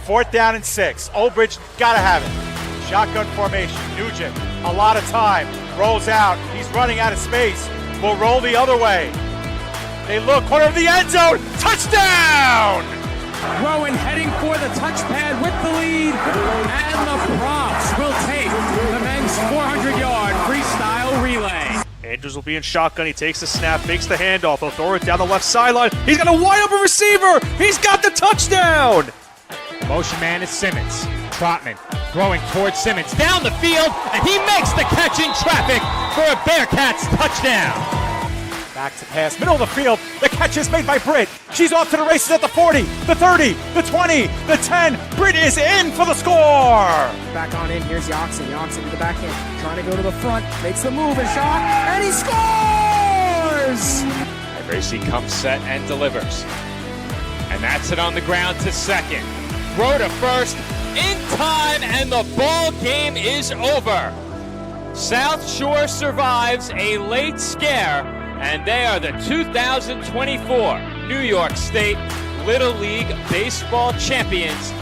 4th down and 6. Olbridge gotta have it. Shotgun formation. Nugent, a lot of time. Rolls out. He's running out of space. Will roll the other way. They look, corner of the end zone. Touchdown! Rowan heading for the touchpad with the lead. And the Props will take the men's 400-yard freestyle relay. Andrews will be in shotgun. He takes the snap, fakes the handoff. He'll throw it down the left sideline. He's got a wide open receiver. He's got the touchdown. Motion man is Simmons. Trotman throwing towards Simmons down the field, and he makes the catch in traffic for a Bearcats touchdown. Back to pass, middle of the field. The catch is made by Britt. She's off to the races at the 40, the 30, the 20, the 10. Britt is in for the score. Back on in, here's Yoxon. Yoxon to the backhand, trying to go to the front, makes the move and shot, and he scores! And Gracie comes set and delivers. And that's it on the ground to second. Throw to first, in time, and the ball game is over. South Shore survives a late scare, and they are the 2024 New York State Little League Baseball champions.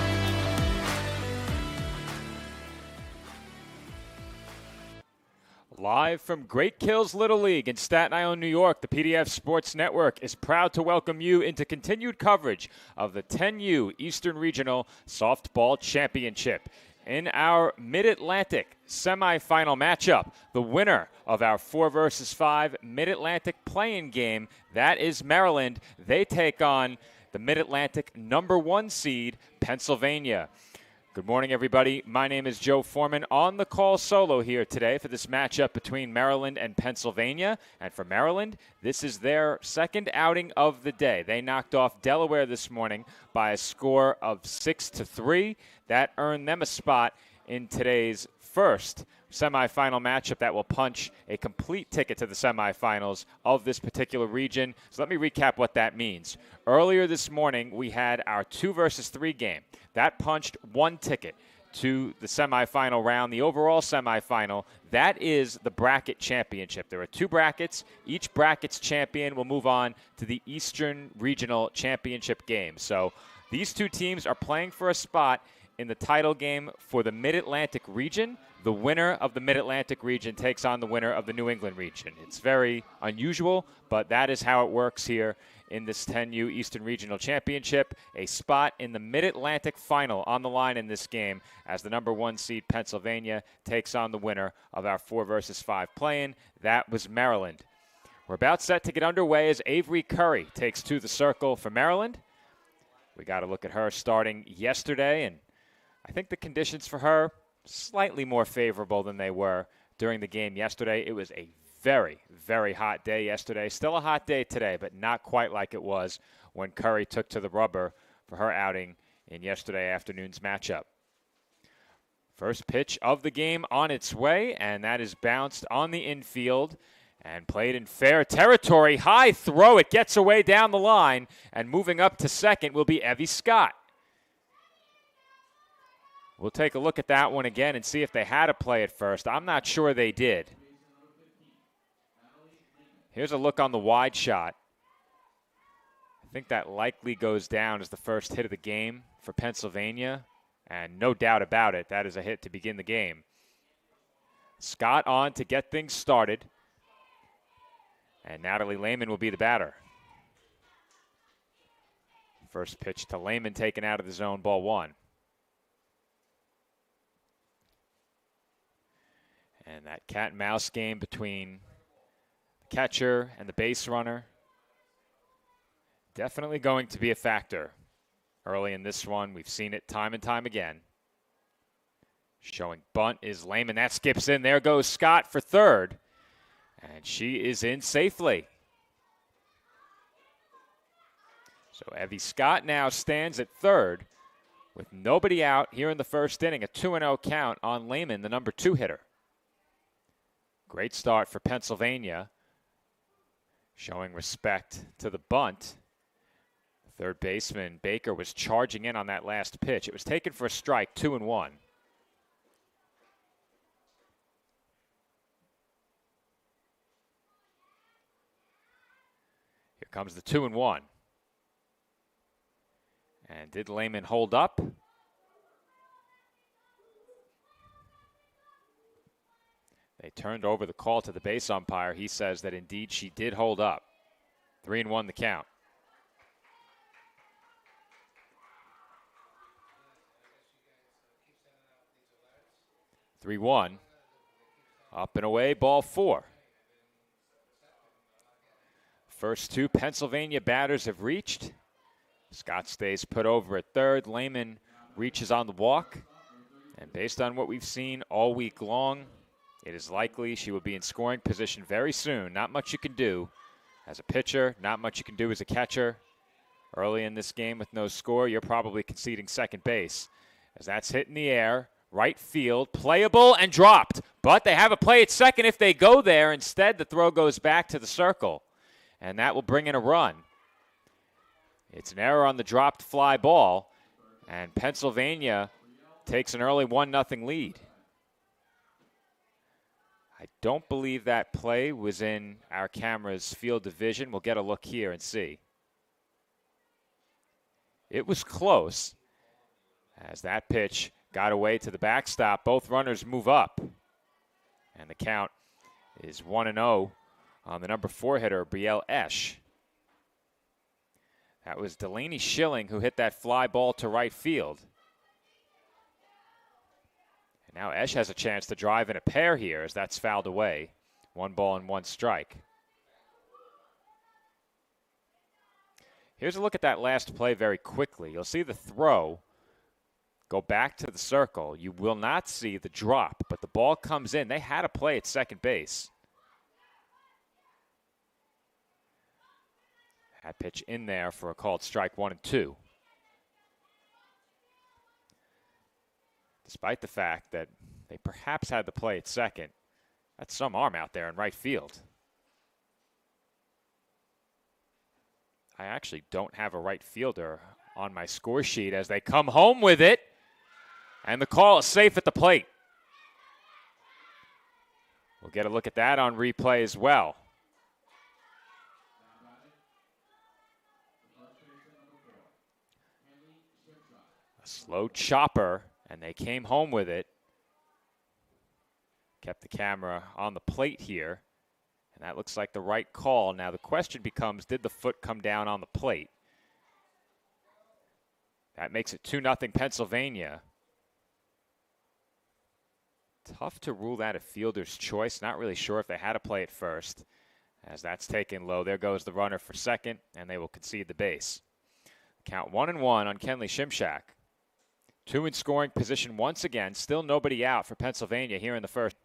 Live from Great Kills Little League in Staten Island, New York, the PDF Sports Network is proud to welcome you into continued coverage of the 10U Eastern Regional Softball Championship. In our Mid-Atlantic semifinal matchup, the winner of our 4 versus 5 Mid-Atlantic play-in game, that is Maryland. They take on the Mid-Atlantic number 1 seed, Pennsylvania. Good morning, everybody. My name is Joe Foreman, on the call solo here today for this matchup between Maryland and Pennsylvania. And for Maryland, this is their second outing of the day. They knocked off Delaware this morning by a score of 6-3. That earned them a spot in today's first semifinal matchup that will punch a complete ticket to the semifinals of this particular region. So let me recap what that means. Earlier this morning, we had our 2 versus 3 game. That punched 1 ticket to the semifinal round, the overall semifinal. That is the bracket championship. There are 2 brackets. Each bracket's champion will move on to the Eastern Regional Championship game. So these 2 teams are playing for a spot in the title game for the Mid-Atlantic region. The winner of the Mid-Atlantic region takes on the winner of the New England region. It's very unusual, but that is how it works here in this 10U Eastern Regional Championship. A spot in the Mid-Atlantic final on the line in this game as the number 1 seed Pennsylvania takes on the winner of our 4 versus 5 play-in. That was Maryland. We're about set to get underway as Avery Curry takes to the circle for Maryland. We got to look at her starting yesterday, and I think the conditions for her slightly more favorable than they were during the game yesterday. It was a very, very hot day yesterday. Still a hot day today, but not quite like it was when Curry took to the rubber for her outing in yesterday afternoon's matchup. First pitch of the game on its way, and that is bounced on the infield and played in fair territory. High throw. It gets away down the line, and moving up to second will be Evie Scott. We'll take a look at that one again and see if they had to play it first. I'm not sure they did. Here's a look on the wide shot. I think that likely goes down as the first hit of the game for Pennsylvania. And no doubt about it, that is a hit to begin the game. Scott on to get things started. And Natalie Lehman will be the batter. First pitch to Lehman taken out of the zone, ball 1. And that cat and mouse game between the catcher and the base runner definitely going to be a factor early in this one. We've seen it time and time again. Showing bunt is Lehman. That skips in. There goes Scott for third. And she is in safely. So Evie Scott now stands at third with nobody out here in the first inning. A 2-0 count on Lehman, the number 2 hitter. Great start for Pennsylvania, showing respect to the bunt. Third baseman Baker was charging in on that last pitch. It was taken for a strike, 2-1. Here comes the 2-1. And did Lehman hold up? They turned over the call to the base umpire. He says that indeed she did hold up. 3-1 the count. 3-1. Up and away, ball 4. First 2 Pennsylvania batters have reached. Scott stays put over at third. Lehman reaches on the walk. And based on what we've seen all week long, it is likely she will be in scoring position very soon. Not much you can do as a pitcher, not much you can do as a catcher. Early in this game with no score, you're probably conceding second base. As that's hit in the air, right field, playable and dropped. But they have a play at second if they go there. Instead, the throw goes back to the circle. And that will bring in a run. It's an error on the dropped fly ball. And Pennsylvania takes an early 1-0 lead. I don't believe that play was in our camera's field of vision. We'll get a look here and see. It was close as that pitch got away to the backstop. Both runners move up. And the count is 1-0 on the number 4 hitter, Brielle Esch. That was Delaney Schilling who hit that fly ball to right field. And now Esch has a chance to drive in a pair here as that's fouled away. 1 ball and 1 strike. Here's a look at that last play very quickly. You'll see the throw go back to the circle. You will not see the drop, but the ball comes in. They had a play at second base. That pitch in there for a called strike 1 and 2. Despite the fact that they perhaps had the play at second, that's some arm out there in right field. I actually don't have a right fielder on my score sheet as they come home with it. And the call is safe at the plate. We'll get a look at that on replay as well. A slow chopper, and they came home with it. Kept the camera on the plate here. And that looks like the right call. Now the question becomes, did the foot come down on the plate? That makes it 2-0 Pennsylvania. Tough to rule that a fielder's choice. Not really sure if they had to play it first. As that's taken low, there goes the runner for second, and they will concede the base. Count 1-1 on Kenley Shimshak. 2 in scoring position once again. Still nobody out for Pennsylvania here in the first.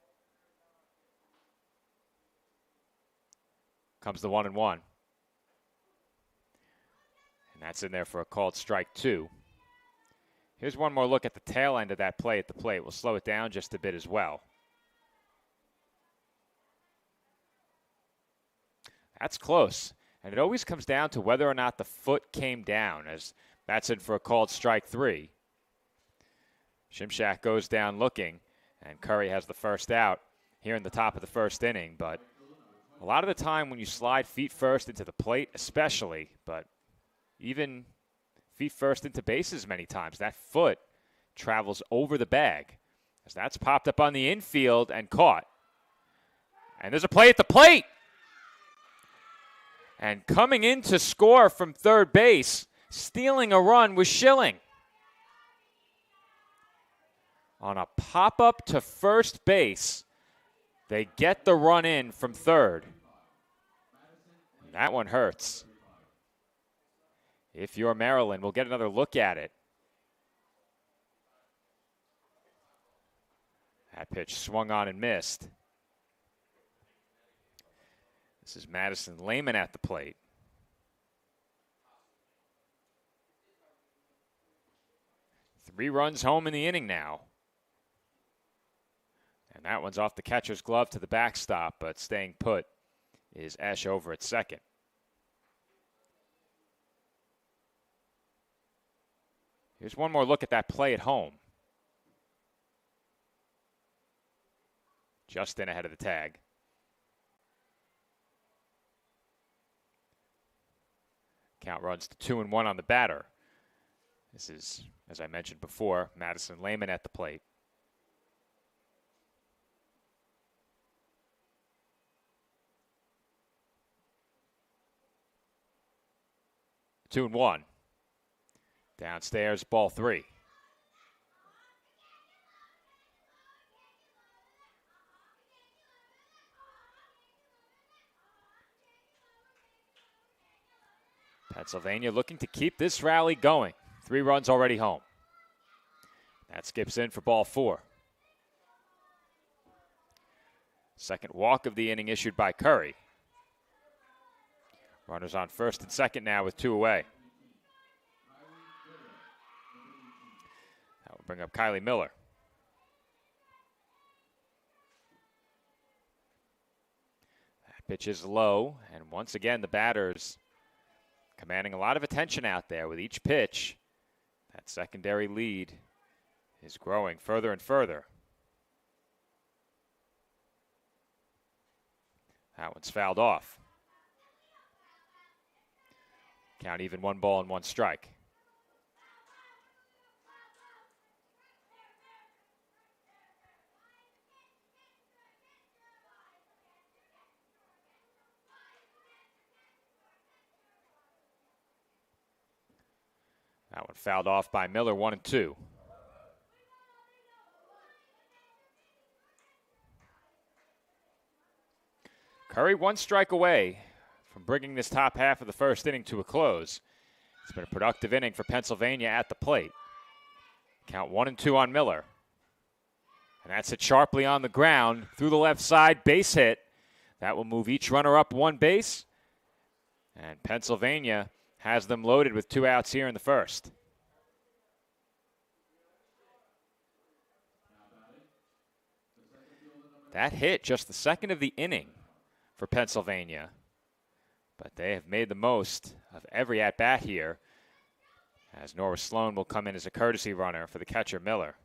Comes the 1-1. And that's in there for a called strike 2. Here's one more look at the tail end of that play at the plate. We'll slow it down just a bit as well. That's close. And it always comes down to whether or not the foot came down, as that's in for a called strike 3. Shimshak goes down looking, and Curry has the first out here in the top of the first inning. But a lot of the time when you slide feet first into the plate, especially, but even feet first into bases many times, that foot travels over the bag. As that's popped up on the infield and caught. And there's a play at the plate. And coming in to score from third base, stealing a run was Schilling. On a pop-up to first base, they get the run in from third. And that one hurts. If you're Maryland, we'll get another look at it. That pitch swung on and missed. This is Madison Lehman at the plate. Three runs home in the inning now. And that one's off the catcher's glove to the backstop, but staying put is Esch over at second. Here's one more look at that play at home. Justin ahead of the tag. Count runs to 2-1 on the batter. This is, as I mentioned before, Madison Lehman at the plate. 2-1. Downstairs, ball 3. Pennsylvania looking to keep this rally going. 3 runs already home. That skips in for ball 4. Second walk of the inning issued by Curry. Runners on first and second now with 2 away. That will bring up Kylie Miller. That pitch is low, and once again the batters commanding a lot of attention out there with each pitch. That secondary lead is growing further and further. That one's fouled off. Count even, 1 ball and 1 strike. That one fouled off by Miller, 1-2. Curry 1 strike away from bringing this top half of the first inning to a close. It's been a productive inning for Pennsylvania at the plate. Count 1-2 on Miller. And that's hit sharply on the ground through the left side, base hit. That will move each runner up 1 base. And Pennsylvania has them loaded with 2 outs here in the first. That hit just the second of the inning for Pennsylvania. But they have made the most of every at-bat here, as Norris Sloan will come in as a courtesy runner for the catcher Miller.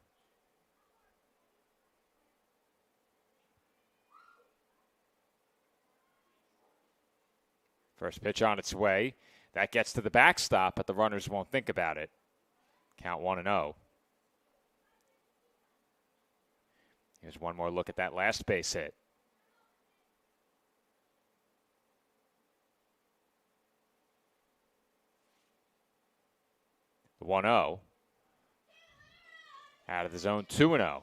First pitch on its way. That gets to the backstop, but the runners won't think about it. Count 1-0. Here's one more look at that last base hit. The 1-0. Out of the zone, 2-0.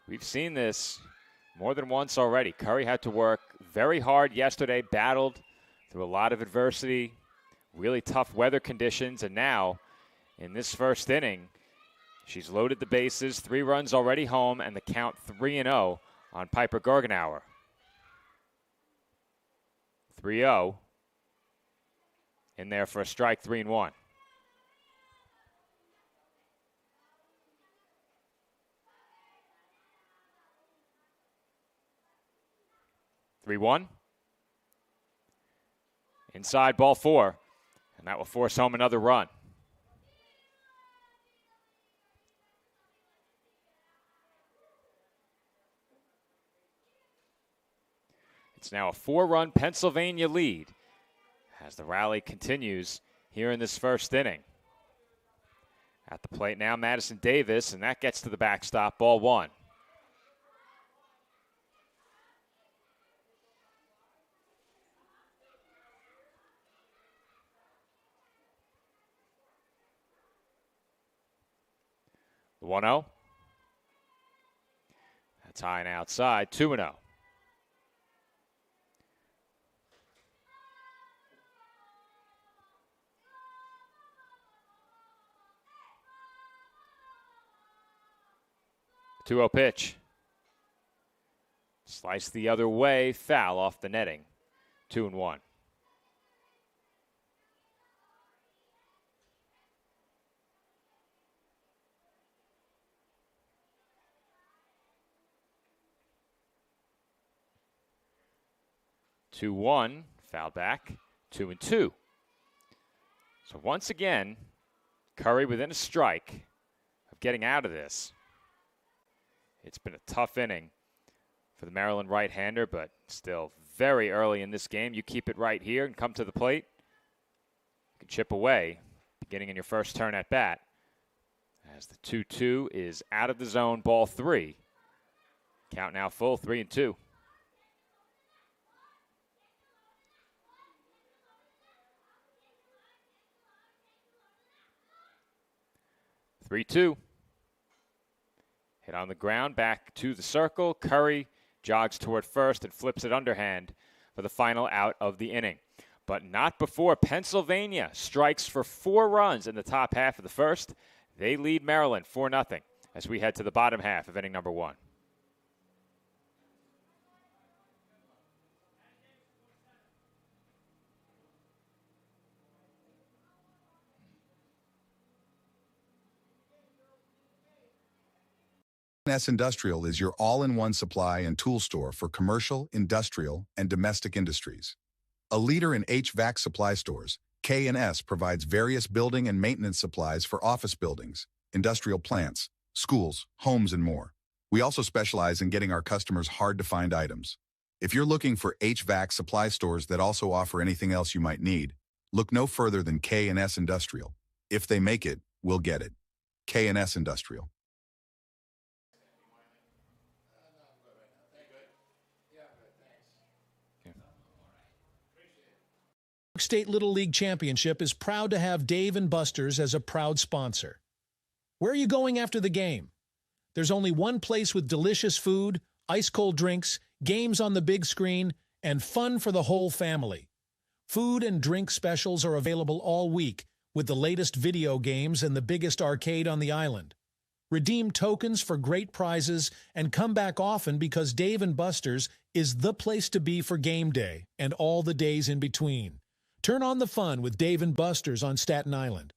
We've seen this more than once already. Curry had to work very hard yesterday, battled through a lot of adversity, really tough weather conditions, and now in this first inning, she's loaded the bases, 3 runs already home, and the count 3-0 on Piper Garganauer. 3-0 in there for a strike, 3-1. Inside, ball 4, and that will force home another run. It's now a 4-run Pennsylvania lead as the rally continues here in this first inning. At the plate now, Madison Davis, and that gets to the backstop, ball 1. The 1-0. That's high and outside, 2-0. The 2-0 pitch. Slice the other way, foul off the netting, 2-1. Foul back, 2-2. So once again, Curry within a strike of getting out of this. It's been a tough inning for the Maryland right-hander, but still very early in this game. You keep it right here and come to the plate. You can chip away, beginning in your first turn at bat. As the 2-2 is out of the zone, ball 3. Count now full, 3-2. Three-two. Hit on the ground, back to the circle. Curry jogs toward first and flips it underhand for the final out of the inning. But not before Pennsylvania strikes for 4 runs in the top half of the first. They lead Maryland 4-0 as we head to the bottom half of inning number 1. K&S Industrial is your all-in-one supply and tool store for commercial, industrial, and domestic industries. A leader in HVAC supply stores, K&S provides various building and maintenance supplies for office buildings, industrial plants, schools, homes, and more. We also specialize in getting our customers hard-to-find items. If you're looking for HVAC supply stores that also offer anything else you might need, look no further than K&S Industrial. If they make it, we'll get it. K&S Industrial. State Little League Championship is proud to have Dave & Buster's as a proud sponsor. Where are you going after the game? There's only one place with delicious food, ice-cold drinks, games on the big screen, and fun for the whole family. Food and drink specials are available all week with the latest video games and the biggest arcade on the island. Redeem tokens for great prizes and come back often because Dave & Buster's is the place to be for game day and all the days in between. Turn on the fun with Dave & Buster's on Staten Island.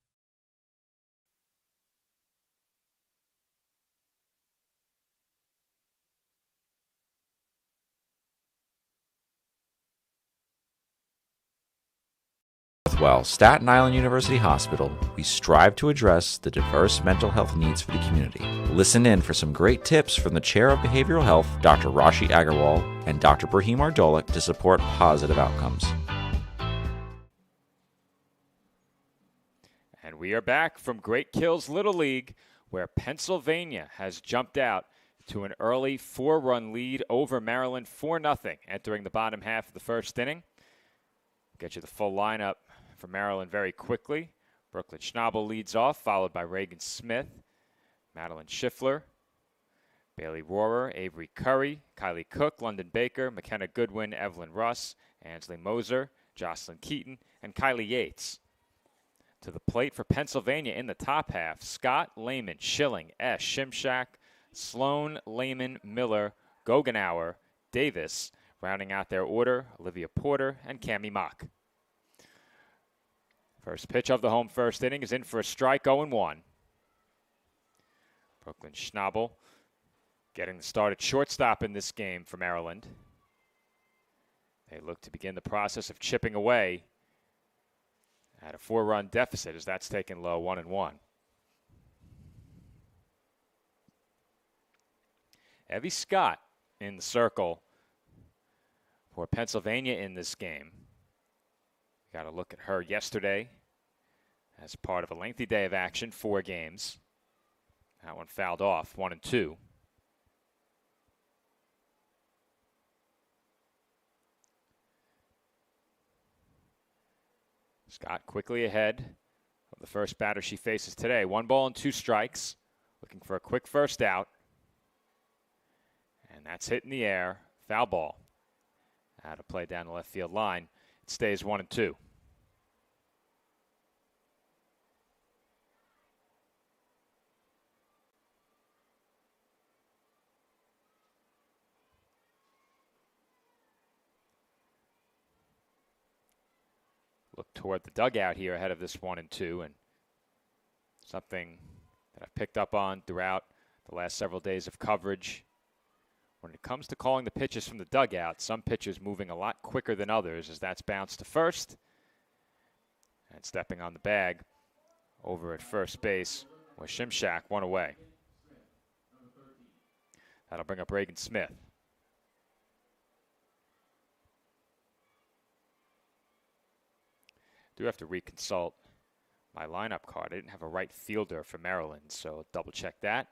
Well, Staten Island University Hospital, we strive to address the diverse mental health needs for the community. Listen in for some great tips from the Chair of Behavioral Health, Dr. Rashi Agarwal, and Dr. Brahim Ardolik to support positive outcomes. And we are back from Great Kills Little League, where Pennsylvania has jumped out to an early 4-run lead over Maryland, 4-0, entering the bottom half of the first inning. Get you the full lineup for Maryland very quickly. Brooklyn Schnabel leads off, followed by Reagan Smith, Madeline Schiffler, Bailey Rohrer, Avery Curry, Kylie Cook, London Baker, McKenna Goodwin, Evelyn Russ, Ansley Moser, Jocelyn Keaton, and Kylie Yates. To the plate for Pennsylvania in the top half, Scott, Lehman, Schilling, Esch, Shimshak, Sloan, Lehman, Miller, Gogenauer, Davis, rounding out their order, Olivia Porter and Cammie Mock. First pitch of the home first inning is in for a strike, 0-1. Brooklyn Schnabel getting the start at shortstop in this game for Maryland. They look to begin the process of chipping away at a 4-run deficit as that's taken low, 1-1. Evie Scott in the circle for Pennsylvania in this game. Got a look at her yesterday as part of a lengthy day of action, 4 games. That one fouled off, 1-2. Scott quickly ahead of the first batter she faces today. 1 ball and 2 strikes, looking for a quick first out. And that's hit in the air, foul ball. Out of play down the left field line. It stays 1-2. Look toward the dugout here ahead of this 1-2, and something that I've picked up on throughout the last several days of coverage. When it comes to calling the pitches from the dugout, some pitchers moving a lot quicker than others as that's bounced to first. And stepping on the bag over at first base was Shimshak, 1 away. That'll bring up Reagan Smith. Do have to reconsult my lineup card. I didn't have a right fielder for Maryland, so double check that.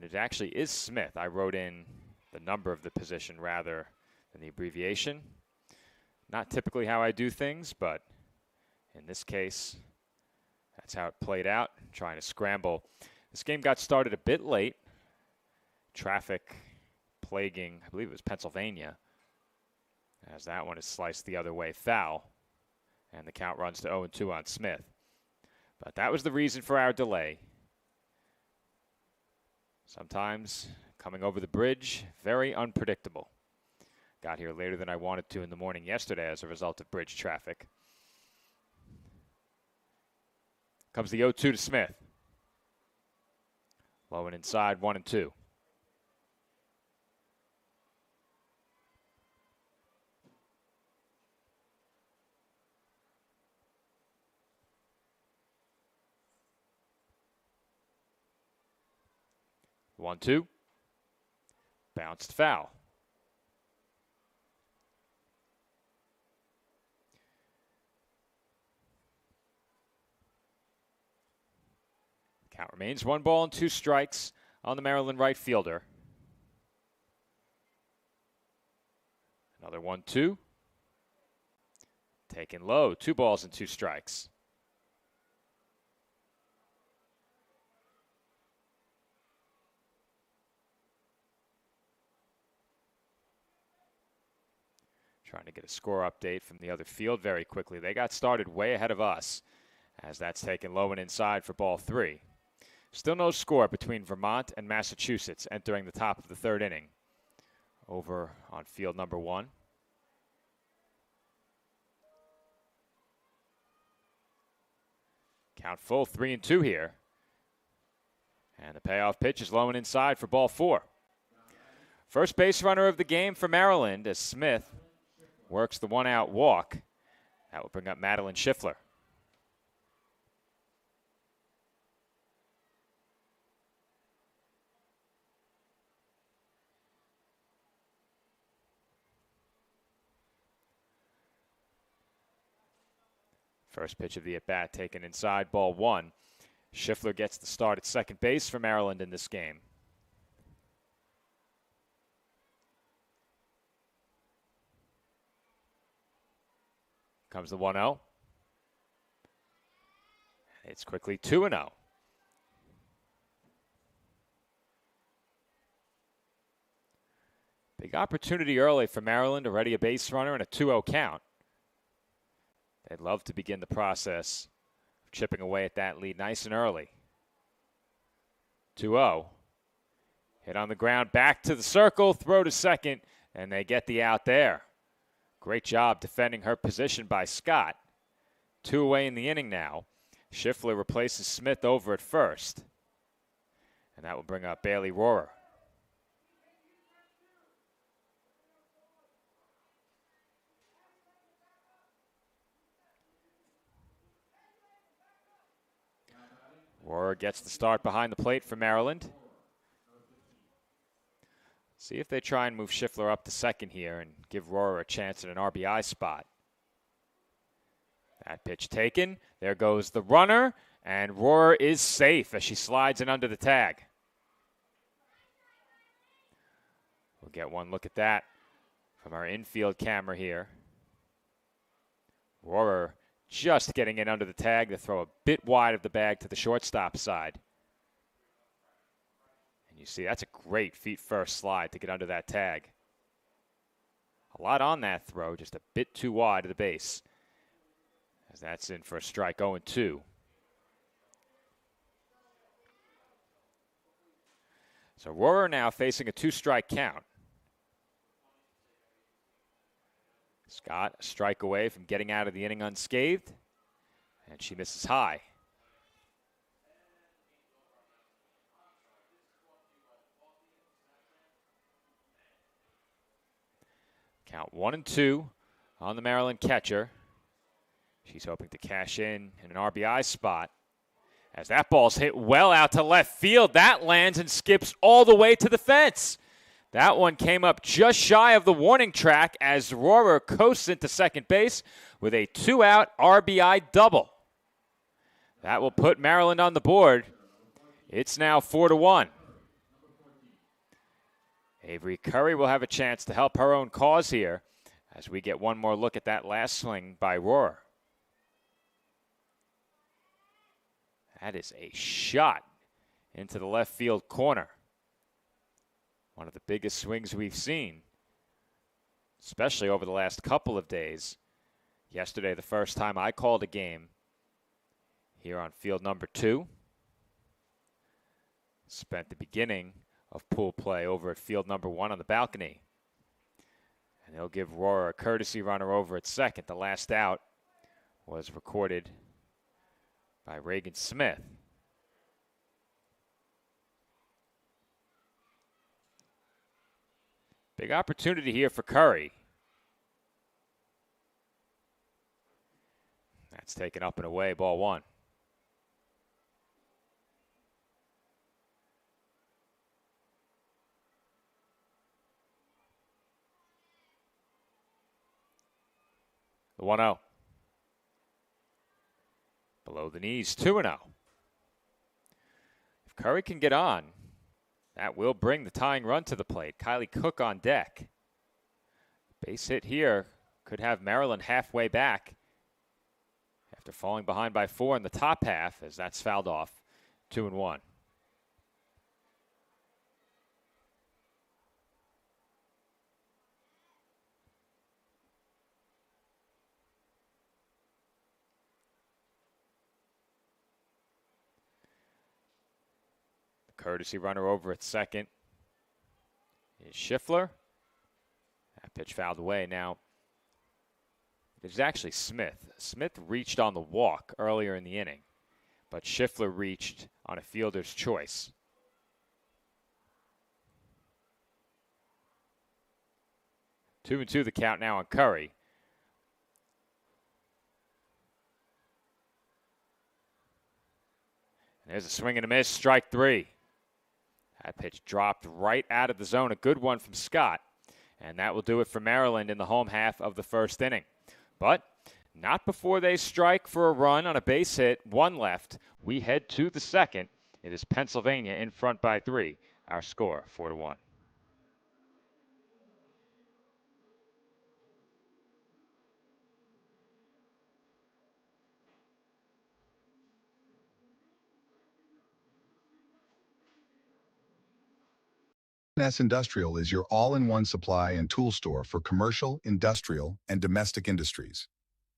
And it actually is Smith. I wrote in the number of the position rather than the abbreviation. Not typically how I do things, but in this case, that's how it played out, trying to scramble. This game got started a bit late. Traffic plaguing, I believe it was Pennsylvania, as that one is sliced the other way, foul. And the count runs to 0-2 on Smith. But that was the reason for our delay. Sometimes coming over the bridge, very unpredictable. Got here later than I wanted to in the morning yesterday as a result of bridge traffic. Comes the 0-2 to Smith. Low and inside, 1-2. 1-2. Bounced foul. Count remains 1 ball and 2 strikes on the Maryland right fielder. Another 1-2. Taken low, 2 balls and 2 strikes. Trying to get a score update from the other field very quickly. They got started way ahead of us as that's taken low and inside for ball 3. Still no score between Vermont and Massachusetts entering the top of the 3rd inning. Over on field number 1. Count full, 3-2 here. And the payoff pitch is low and inside for ball 4. First base runner of the game for Maryland as Smith works the 1-out walk. That will bring up Madeline Schiffler. First pitch of the at-bat taken inside, ball 1. Schiffler gets the start at second base for Maryland in this game. Comes the 1-0. It's quickly 2-0. Big opportunity early for Maryland, already a base runner and a 2-0 count. They'd love to begin the process of chipping away at that lead nice and early. 2-0. Hit on the ground, back to the circle, throw to second, and they get the out there. Great job defending her position by Scott. 2 away in the inning now. Schiffler replaces Smith over at first. And that will bring up Bailey Rohrer. Rohrer gets the start behind the plate for Maryland. See if they try and move Schiffler up to second here and give Rohrer a chance at an RBI spot. That pitch taken. There goes the runner, and Rohrer is safe as she slides in under the tag. We'll get one look at that from our infield camera here. Rohrer just getting in under the tag to throw a bit wide of the bag to the shortstop side. And you see that's a great feet first slide to get under that tag. A lot on that throw, just a bit too wide of the base. As that's in for a strike, 0-2. So Rohrer now facing a 2-strike count. Scott, a strike away from getting out of the inning unscathed, and she misses high. Count 1-2 on the Maryland catcher. She's hoping to cash in an RBI spot. As that ball's hit well out to left field, that lands and skips all the way to the fence. That one came up just shy of the warning track as Rohrer coasts into second base with a 2-out RBI double. That will put Maryland on the board. It's now 4-1. Avery Curry will have a chance to help her own cause here as we get one more look at that last swing by Rohrer. That is a shot into the left field corner. One of the biggest swings we've seen, especially over the last couple of days. Yesterday, the first time I called a game here on field number 2. Spent the beginning of pool play over at field number 1 on the balcony. And they'll give Rohrer a courtesy runner over at second. The last out was recorded by Reagan Smith. Big opportunity here for Curry. That's taken up and away, ball 1. The 1-0. Below the knees, 2-0. If Curry can get on, that will bring the tying run to the plate. Kylie Cook on deck. Base hit here could have Maryland halfway back after falling behind by 4 in the top half, as that's fouled off. 2-1. Courtesy runner over at second is Schiffler. That pitch fouled away. Now, there's actually Smith. Smith reached on the walk earlier in the inning, but Schiffler reached on a fielder's choice. Two and 2 the count now on Curry. And there's a swing and a miss, strike 3. That pitch dropped right out of the zone. A good one from Scott. And that will do it for Maryland in the home half of the first inning. But not before they strike for a run on a base hit. 1 left. We head to the second. It is Pennsylvania in front by 3. Our score, 4-1. K&S Industrial is your all-in-one supply and tool store for commercial, industrial, and domestic industries.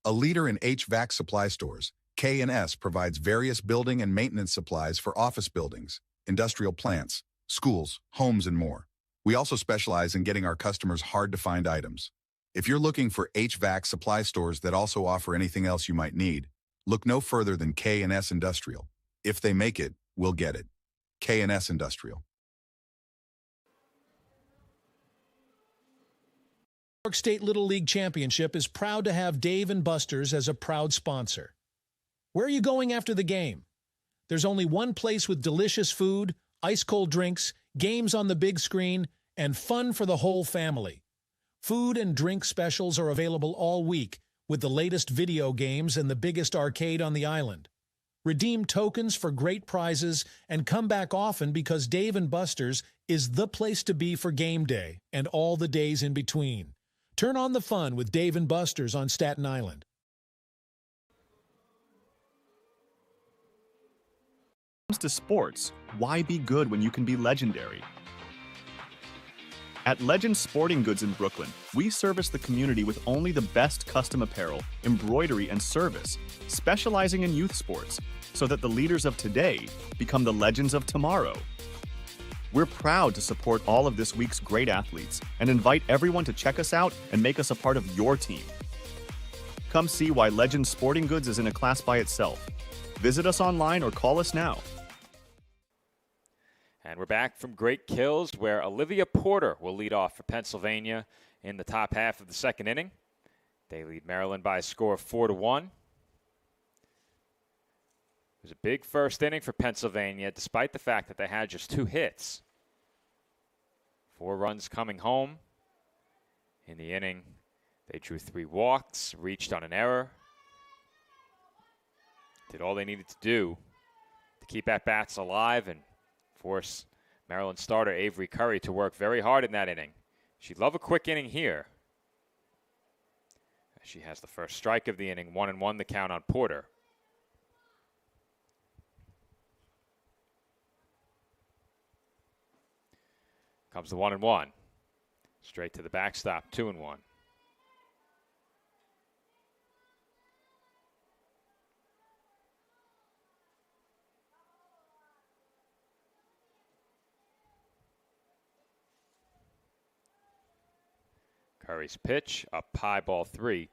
A leader in HVAC supply stores, K&S provides various building and maintenance supplies for office buildings, industrial plants, schools, homes, and more. We also specialize in getting our customers hard-to-find items. If you're looking for HVAC supply stores that also offer anything else you might need, look no further than K&S Industrial. If they make it, we'll get it. K&S Industrial. New York State Little League Championship is proud to have Dave & Buster's as a proud sponsor. Where are you going after the game? There's only one place with delicious food, ice-cold drinks, games on the big screen, and fun for the whole family. Food and drink specials are available all week with the latest video games and the biggest arcade on the island. Redeem tokens for great prizes and come back often because Dave & Buster's is the place to be for game day and all the days in between. Turn on the fun with Dave & Buster's on Staten Island. When it comes to sports, why be good when you can be legendary? At Legend Sporting Goods in Brooklyn, we service the community with only the best custom apparel, embroidery, and service, specializing in youth sports, so that the leaders of today become the legends of tomorrow. We're proud to support all of this week's great athletes and invite everyone to check us out and make us a part of your team. Come see why Legend Sporting Goods is in a class by itself. Visit us online or call us now. And we're back from Great Kills, where Olivia Porter will lead off for Pennsylvania in the top half of the second inning. They lead Maryland by a score of 4-1. It was a big first inning for Pennsylvania, despite the fact that they had just 2 hits. 4 runs coming home. In the inning, they drew 3 walks, reached on an error. Did all they needed to do to keep at-bats alive and force Maryland starter Avery Curry to work very hard in that inning. She'd love a quick inning here. She has the first strike of the inning, 1-1 the count on Porter. Comes the 1-1. Straight to the backstop, 2-1. Curry's pitch, up high, ball 3.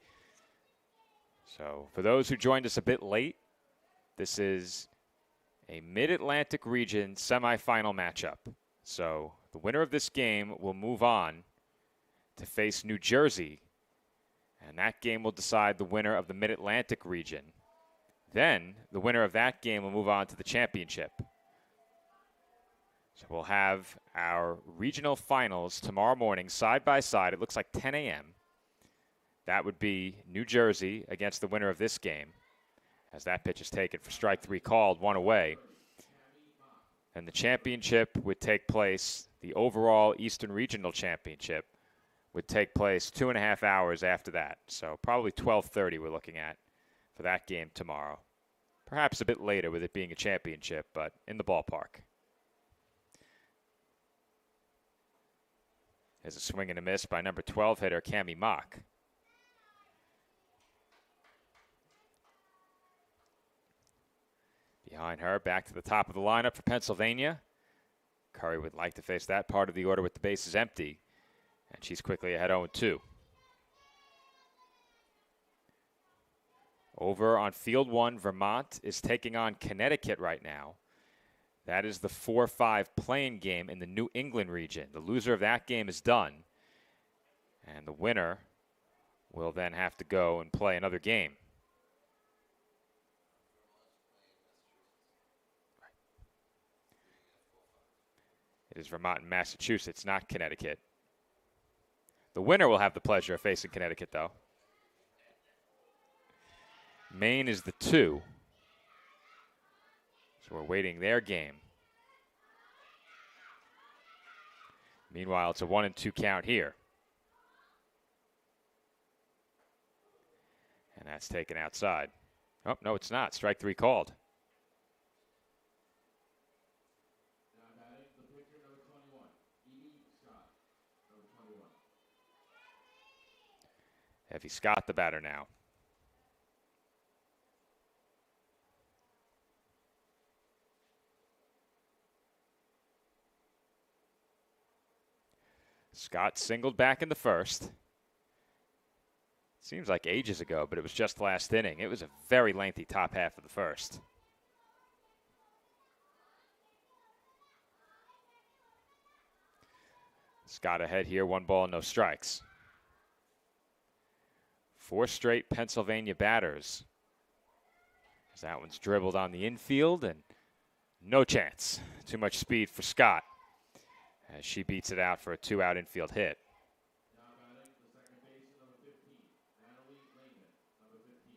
So for those who joined us a bit late, this is a Mid-Atlantic region semifinal matchup. So the winner of this game will move on to face New Jersey, and that game will decide the winner of the Mid-Atlantic region. Then the winner of that game will move on to the championship. So we'll have our regional finals tomorrow morning, side by side. It looks like 10 a.m. That would be New Jersey against the winner of this game, as that pitch is taken for strike 3 called, 1 away. And the championship would take place, the overall Eastern Regional Championship would take place 2.5 hours after that. So probably 12:30 we're looking at for that game tomorrow. Perhaps a bit later with it being a championship, but in the ballpark. There's a swing and a miss by number 12 hitter Cammie Mock. Behind her, back to the top of the lineup for Pennsylvania. Curry would like to face that part of the order with the bases empty, and she's quickly ahead 0-2. Over on field 1, Vermont is taking on Connecticut right now. That is the 4-5 playing game in the New England region. The loser of that game is done, and the winner will then have to go and play another game. It is Vermont and Massachusetts, not Connecticut. The winner will have the pleasure of facing Connecticut, though. Maine is the 2. So we're waiting their game. Meanwhile, it's a 1-2 count here. And that's taken outside. Oh, no, it's not. Strike 3 called. Evie Scott, the batter now. Scott singled back in the first. Seems like ages ago, but it was just last inning. It was a very lengthy top half of the first. Scott ahead here, 1 ball, no strikes. 4 straight Pennsylvania batters. As that one's dribbled on the infield, and no chance. Too much speed for Scott, as she beats it out for a 2-out infield hit.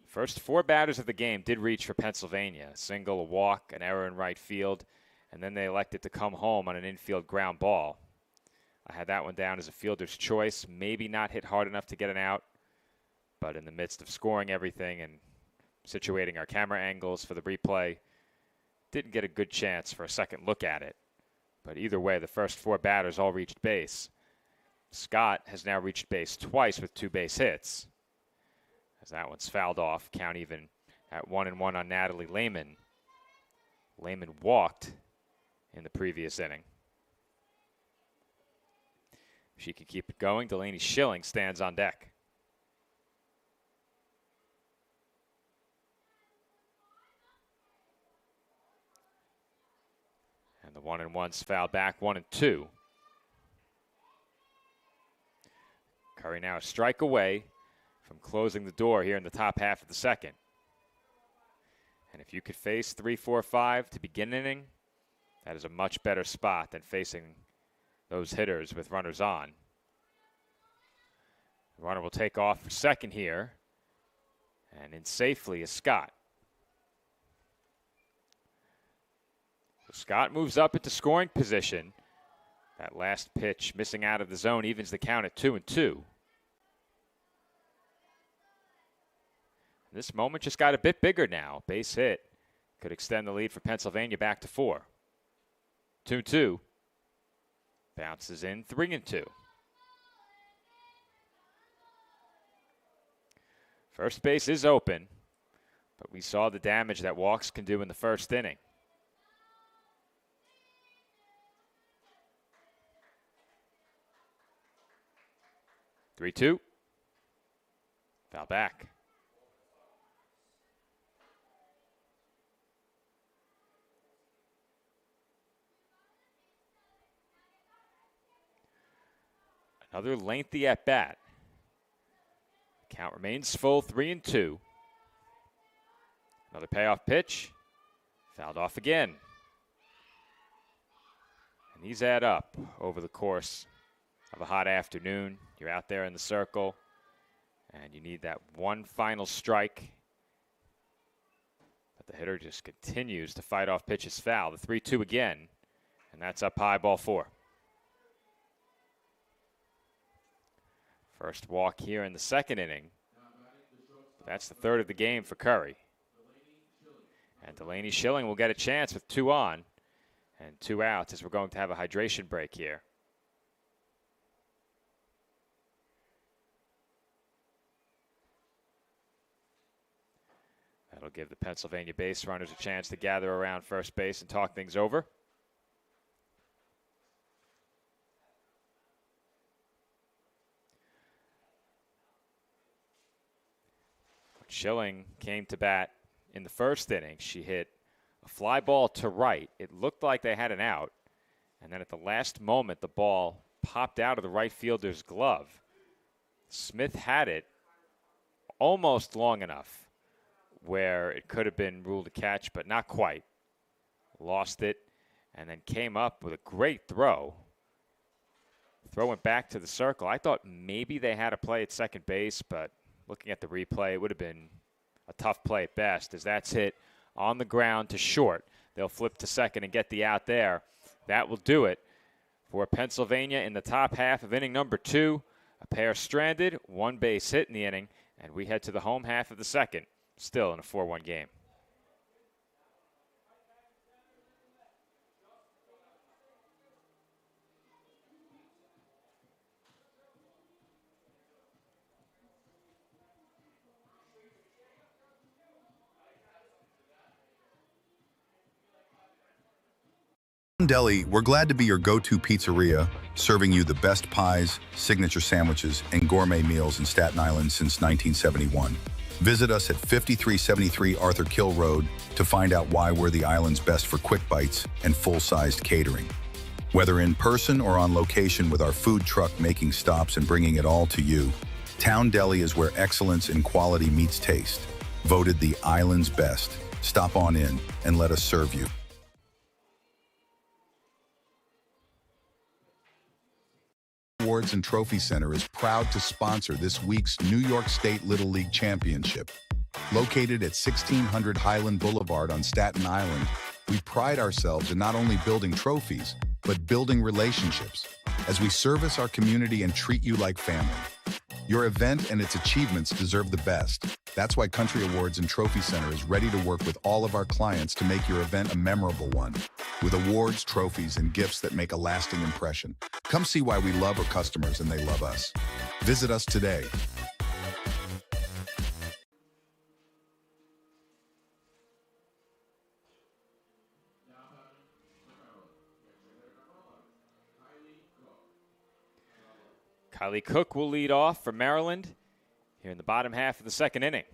First 4 batters of the game did reach for Pennsylvania. A single, a walk, an error in right field, and then they elected to come home on an infield ground ball. I had that one down as a fielder's choice. Maybe not hit hard enough to get an out, but in the midst of scoring everything and situating our camera angles for the replay, didn't get a good chance for a second look at it. But either way, the first 4 batters all reached base. Scott has now reached base twice with 2 base hits. As that one's fouled off, count even at 1-1 on Natalie Lehman. Lehman walked in the previous inning. If she can keep it going, Delaney Schilling stands on deck. And the 1-1's fouled back, 1-2. Curry now a strike away from closing the door here in the top half of the second. And if you could face 3, 4, 5 to begin an inning, that is a much better spot than facing those hitters with runners on. The runner will take off for second here, and in safely is Scott. So Scott moves up into scoring position That last pitch missing out of the zone evens the count at 2-2. This moment just got a bit bigger now. Base hit could extend the lead for Pennsylvania back to 4. 2-2. Bounces in 3-2. First base is open, but we saw the damage that walks can do in the first inning. Three-two. Foul back. Another lengthy at bat. Count remains full, 3-2. Another payoff pitch. Fouled off again. And these add up over the course of a hot afternoon. You're out there in the circle, and you need that one final strike. But the hitter just continues to fight off pitches foul. The 3-2 again, and that's up high, ball 4. First walk here in the second inning. That's the third of the game for Curry. And Delaney Schilling will get a chance with 2 on and 2 outs as we're going to have a hydration break here. That'll give the Pennsylvania base runners a chance to gather around first base and talk things over. Schilling came to bat in the first inning. She hit a fly ball to right. It looked like they had an out. And then at the last moment, the ball popped out of the right fielder's glove. Smith had it almost long enough where it could have been ruled a catch, but not quite. Lost it and then came up with a great throw. Throw went back to the circle. I thought maybe they had a play at second base, but looking at the replay, it would have been a tough play at best, as that's hit on the ground to short. They'll flip to second and get the out there. That will do it for Pennsylvania in the top half of inning number 2. A pair stranded, 1 base hit in the inning, and we head to the home half of the second, still in a 4-1 game. Deli, we're glad to be your go-to pizzeria, serving you the best pies, signature sandwiches, and gourmet meals in Staten Island since 1971. Visit us at 5373 Arthur Kill Road to find out why we're the island's best for quick bites and full-sized catering. Whether in person or on location with our food truck making stops and bringing it all to you, Town Deli is where excellence in quality meets taste. Voted the island's best. Stop on in and let us serve you. Awards and Trophy Center is proud to sponsor this week's New York State Little League Championship. Located at 1600 Highland Boulevard on Staten Island, we pride ourselves in not only building trophies, but building relationships as we service our community and treat you like family. Your event and its achievements deserve the best. That's why Country Awards and Trophy Center is ready to work with all of our clients to make your event a memorable one, with awards, trophies, and gifts that make a lasting impression. Come see why we love our customers and they love us. Visit us today. Kylie Cook will lead off for Maryland here in the bottom half of the second inning.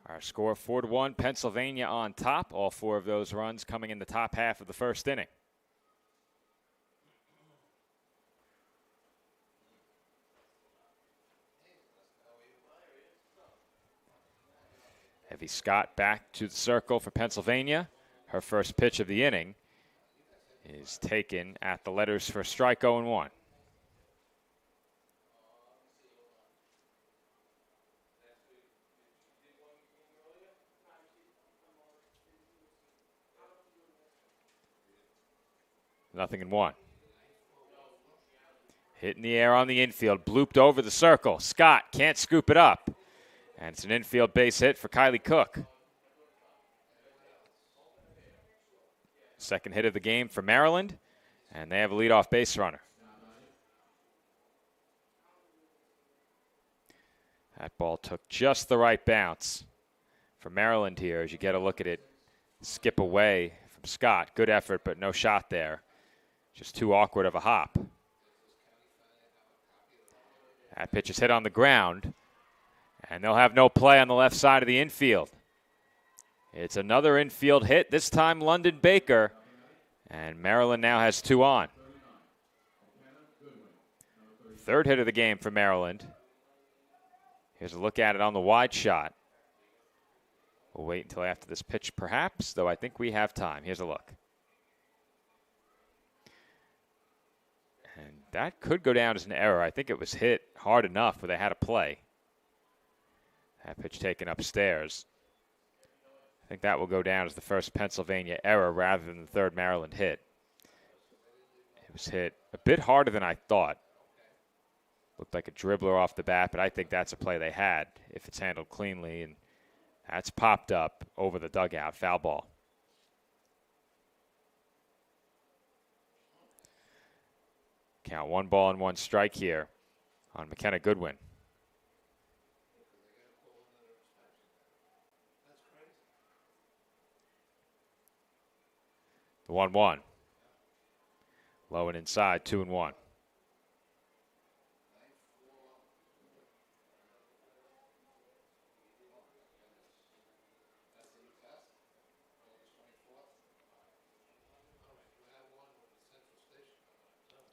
Our score 4-1, Pennsylvania on top. All 4 of those runs coming in the top half of the first inning. Evie Scott back to the circle for Pennsylvania. Her first pitch of the inning is taken at the letters for strike 0-1. Nothing in 1. Hit in the air on the infield, blooped over the circle. Scott can't scoop it up. And it's an infield base hit for Kylie Cook. Second hit of the game for Maryland, and they have a leadoff base runner. That ball took just the right bounce for Maryland here as you get a look at it skip away from Scott. Good effort, but no shot there. Just too awkward of a hop. That pitch is hit on the ground, and they'll have no play on the left side of the infield. It's another infield hit, this time London Baker, and Maryland now has 2 on. Third hit of the game for Maryland. Here's a look at it on the wide shot. We'll wait until after this pitch perhaps, though I think we have time. Here's a look. And that could go down as an error. I think it was hit hard enough where they had a play. That pitch taken upstairs. I think that will go down as the first Pennsylvania error rather than the third Maryland hit. It was hit a bit harder than I thought. Looked like a dribbler off the bat, but I think that's a play they had if it's handled cleanly, and that's popped up over the dugout. Foul ball. Count 1 ball and 1 strike here on McKenna Goodwin. The 1-1. Low and inside, 2-1.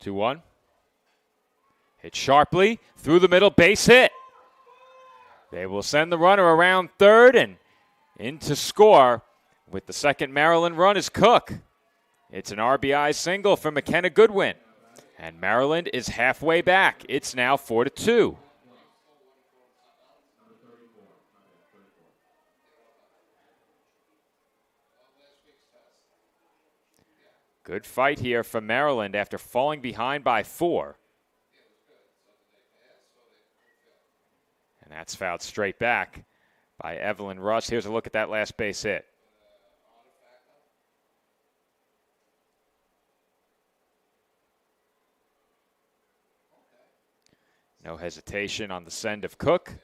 Two one. Hit sharply through the middle, base hit. They will send the runner around third and in to score with the second Maryland run is Cook. It's an RBI single for McKenna Goodwin. And Maryland is halfway back. It's now 4-2. Good fight here for Maryland after falling behind by 4. And that's fouled straight back by Evelyn Russ. Here's a look at that last base hit. No hesitation on the send of Cook.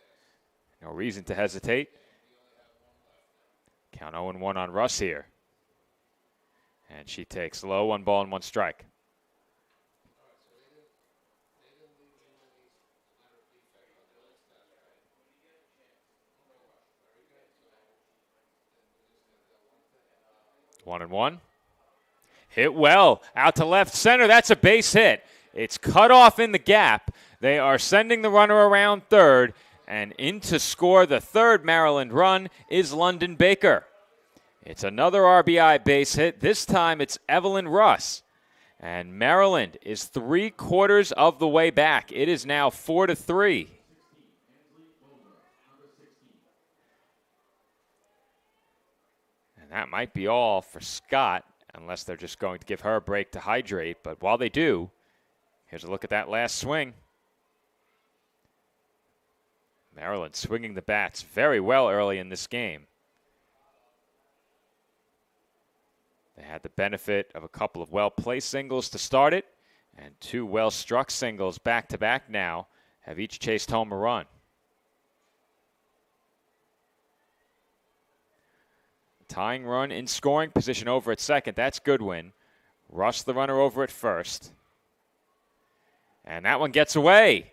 No reason to hesitate. Count 0-1 on Russ here. And she takes low, 1 ball and 1 strike. One and one. Hit well. Out to left center. That's a base hit. It's cut off in the gap. They are sending the runner around third. And in to score the third Maryland run is London Baker. It's another RBI base hit. This time it's Evelyn Russ. And Maryland is 3/4 of the way back. It is now 4-3. And that might be all for Scott, unless they're just going to give her a break to hydrate. But while they do, here's a look at that last swing. Maryland swinging the bats very well early in this game. They had the benefit of a couple of well-placed singles to start it, and 2 well-struck singles back-to-back now have each chased home a run. Tying run in scoring position over at second. That's Goodwin. Rush the runner over at first. And that one gets away.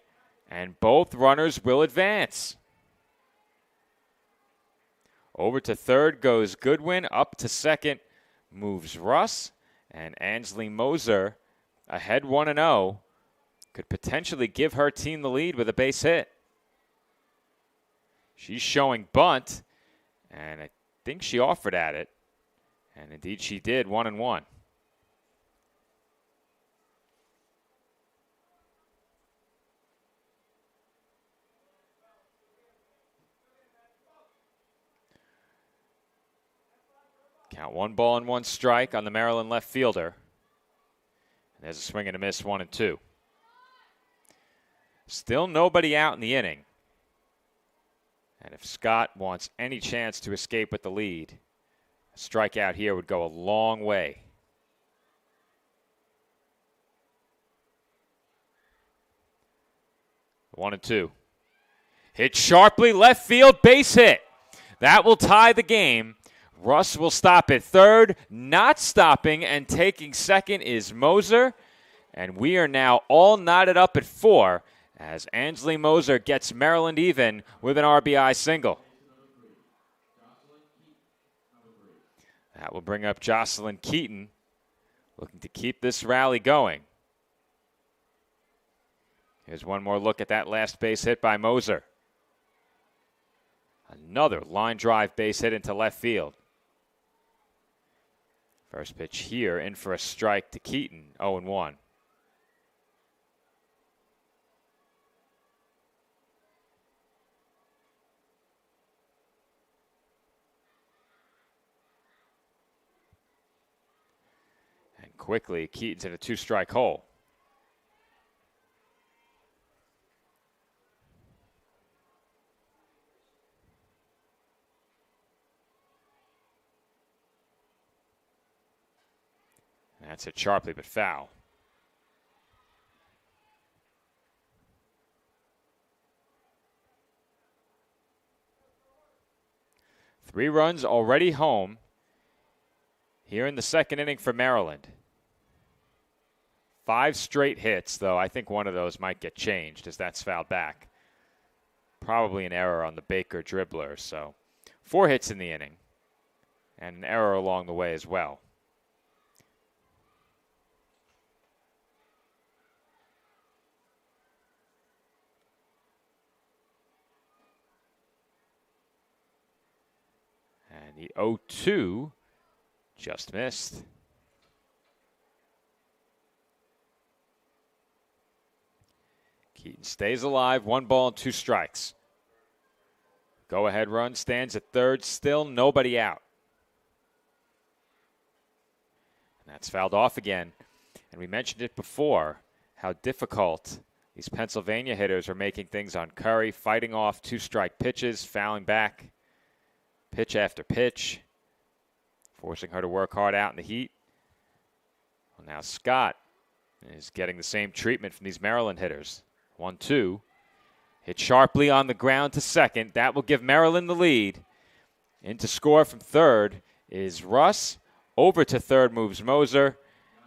And both runners will advance. Over to third goes Goodwin. Up to second moves Russ, and Ansley Moser ahead 1-0 could potentially give her team the lead with a base hit. She's showing bunt, and I think she offered at it, and indeed she did. 1-1. Count 1 ball and 1 strike on the Maryland left fielder. And there's a swing and a miss, 1-2. Still nobody out in the inning. And if Scott wants any chance to escape with the lead, a strikeout here would go a long way. One and two. Hit sharply, left field, base hit. That will tie the game. Russ will stop at third. Not stopping and taking second is Moser. And we are now all knotted up at 4 as Ansley Moser gets Maryland even with an RBI single. That will bring up Jocelyn Keaton, looking to keep this rally going. Here's one more look at that last base hit by Moser. Another line drive base hit into left field. First pitch here, in for a strike to Keaton, 0-1. And quickly, Keaton's in a 2-strike hole. That's hit sharply but foul. Three runs already home here in the second inning for Maryland. 5 straight hits, though I think one of those might get changed as that's fouled back. Probably an error on the Baker dribbler, so 4 hits in the inning and an error along the way as well. And the 0-2 just missed. Keaton stays alive, 1 ball and 2 strikes. Go-ahead run stands at third, still nobody out. And that's fouled off again. And we mentioned it before, how difficult these Pennsylvania hitters are making things on Curry, fighting off 2-strike pitches, fouling back. Pitch after pitch, forcing her to work hard out in the heat. Well, now Scott is getting the same treatment from these Maryland hitters. 1-2. Hit sharply on the ground to second. That will give Maryland the lead. In to score from third is Russ. Over to third moves Moser.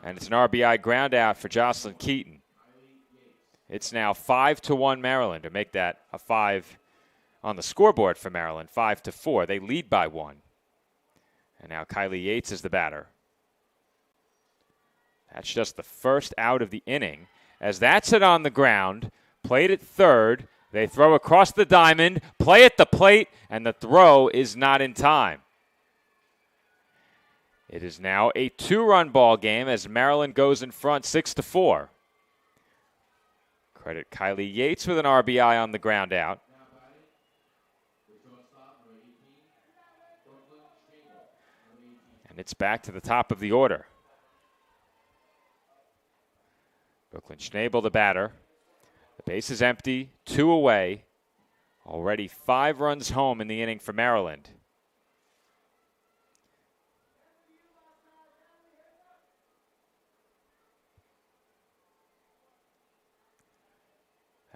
And it's an RBI ground out for Jocelyn Keaton. It's now 5-1 Maryland, to make that a 5 on the scoreboard for Maryland, 5-4. They lead by 1. And now Kylie Yates is the batter. That's just the first out of the inning. As that's hit on the ground, played at third. They throw across the diamond, play at the plate, and the throw is not in time. It is now a 2-run ball game as Maryland goes in front 6-4. Credit Kylie Yates with an RBI on the ground out. And it's back to the top of the order. Brooklyn Schnabel, the batter. The base is empty, 2 away. Already 5 runs home in the inning for Maryland.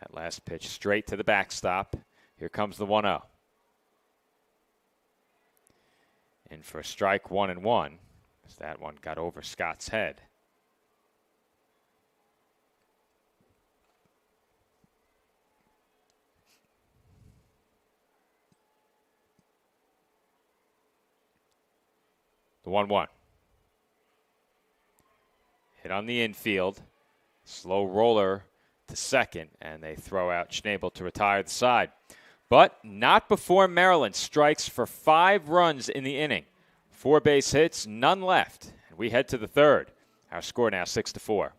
That last pitch straight to the backstop. Here comes the 1-0. In for a strike, 1-1, as that one got over Scott's head. The 1-1. Hit on the infield. Slow roller to second, and they throw out Schnabel to retire the side. But not before Maryland strikes for 5 runs in the inning. 4 base hits, none left. And we head to the third. Our score now 6-4.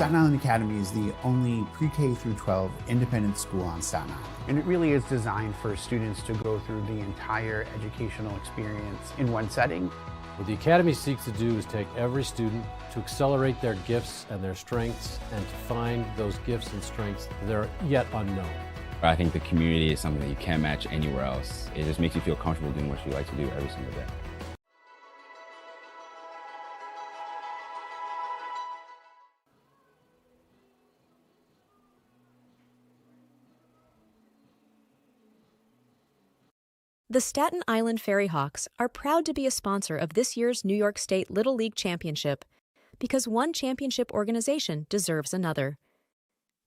Staten Island Academy is the only pre-K through 12 independent school on Staten Island. And it really is designed for students to go through the entire educational experience in one setting. What the Academy seeks to do is take every student to accelerate their gifts and their strengths and to find those gifts and strengths that are yet unknown. I think the community is something that you can't match anywhere else. It just makes you feel comfortable doing what you like to do every single day. The Staten Island Ferry Hawks are proud to be a sponsor of this year's New York State Little League Championship because one championship organization deserves another.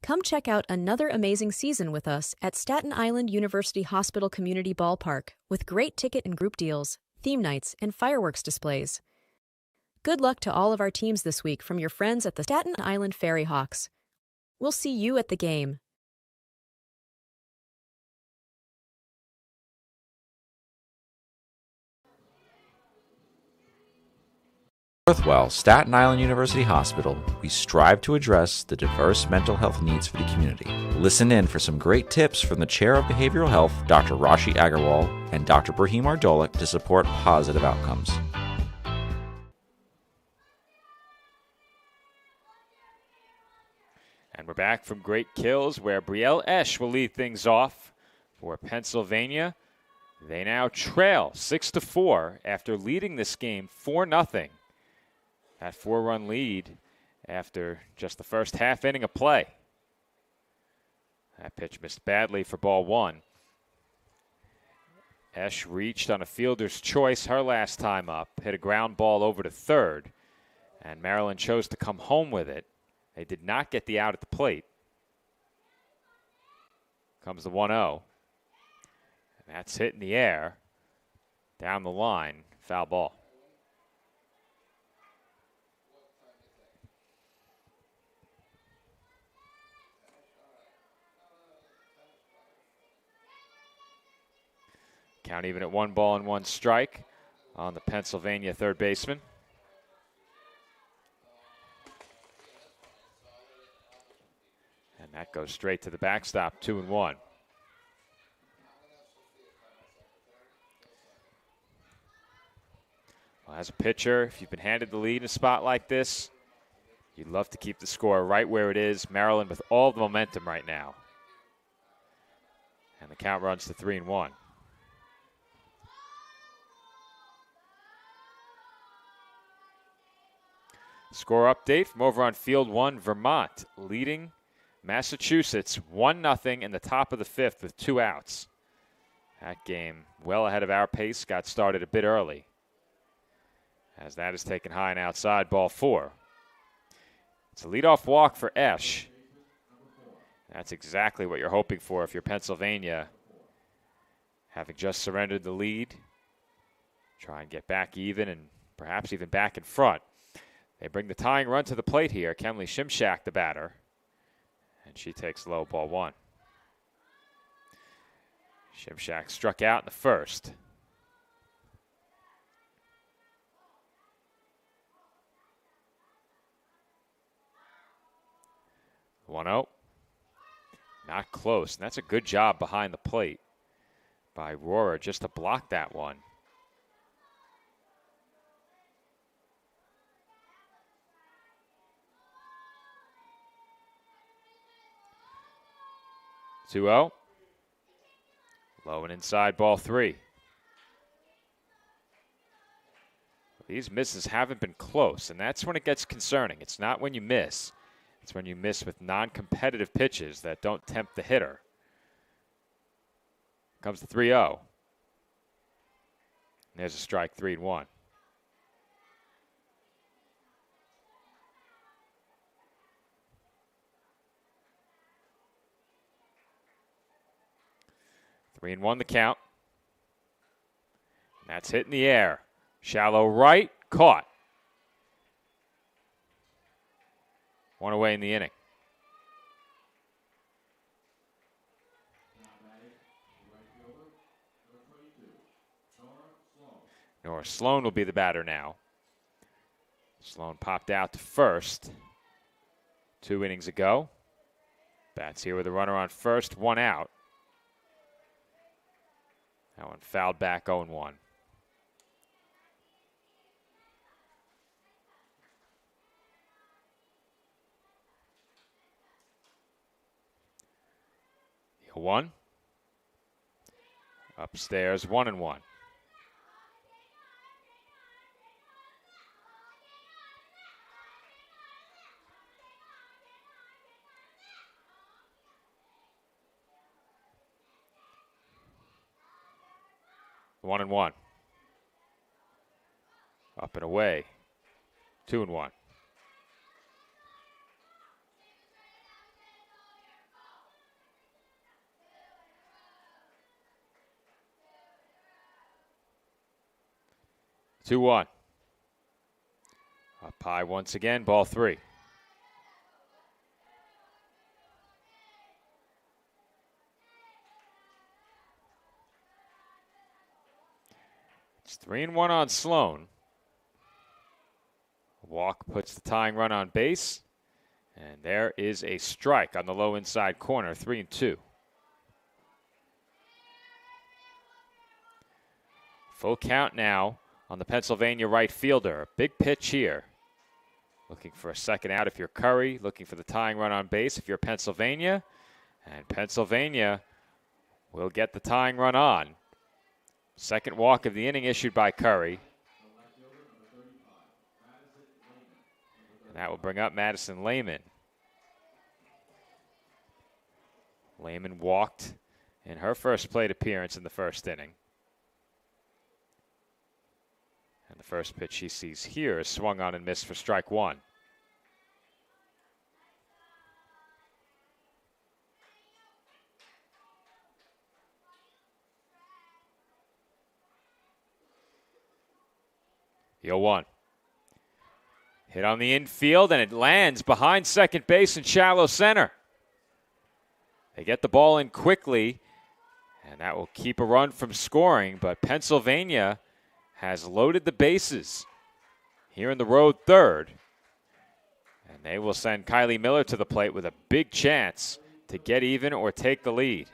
Come check out another amazing season with us at Staten Island University Hospital Community Ballpark with great ticket and group deals, theme nights, and fireworks displays. Good luck to all of our teams this week from your friends at the Staten Island Ferry Hawks. We'll see you at the game. Northwell, Staten Island University Hospital, we strive to address the diverse mental health needs for the community. Listen in for some great tips from the Chair of Behavioral Health, Dr. Rashi Agarwal, and Dr. Brahim Ardolik to support positive outcomes. And we're back from Great Kills, where Brielle Esch will lead things off for Pennsylvania. They now trail 6-4 after leading this game 4-0. That 4-run lead after just the first half inning of play. That pitch missed badly for ball one. Esch reached on a fielder's choice her last time up, hit a ground ball over to third, and Maryland chose to come home with it. They did not get the out at the plate. Comes the 1-0. And that's hit in the air, down the line, foul ball. Count even at 1 ball and 1 strike on the Pennsylvania third baseman. And that goes straight to the backstop, 2-1. Well, as a pitcher, if you've been handed the lead in a spot like this, you'd love to keep the score right where it is. Maryland with all the momentum right now. And the count runs to 3-1. Score update from over on Field 1, Vermont leading Massachusetts 1-0 in the top of the fifth with 2 outs. That game well ahead of our pace, got started a bit early. As that is taken high and outside, ball 4. It's a leadoff walk for Esch. That's exactly what you're hoping for if you're Pennsylvania, having just surrendered the lead. Try and get back even and perhaps even back in front. They bring the tying run to the plate here. Kenley Shimshak, the batter. And she takes low, ball 1. Shimshak struck out in the first. The 1-0. Not close. And that's a good job behind the plate by Rohrer just to block that one. 2-0. Low and inside, ball 3. These misses haven't been close, and that's when it gets concerning. It's not when you miss. It's when you miss with non-competitive pitches that don't tempt the hitter. Comes the 3-0. There's a strike, 3-1. Three and 1 the count. And that's hit in the air. Shallow right, caught. 1 away in the inning. Nora Sloan will be the batter now. Sloan popped out to first. 2 innings ago. Bats here with a runner on first, 1 out. That one fouled back, 0-1. One. Upstairs, 1-1. One and one. Up and away. 2-1. Two one. Up high once again, ball 3. It's 3-1 on Sloan. Walk puts the tying run on base. And there is a strike on the low inside corner, 3-2. Full count now on the Pennsylvania right fielder. Big pitch here. Looking for a second out if you're Curry. Looking for the tying run on base if you're Pennsylvania. And Pennsylvania will get the tying run on. Second walk of the inning issued by Curry. And that will bring up Madison Lehman. Lehman walked in her first plate appearance in the first inning. And the first pitch she sees here is swung on and missed for strike 1. The 0-1. Hit on the infield, and it lands behind second base in shallow center. They get the ball in quickly, and that will keep a run from scoring, but Pennsylvania has loaded the bases here in the road third. And they will send Kylie Miller to the plate with a big chance to get even or take the lead.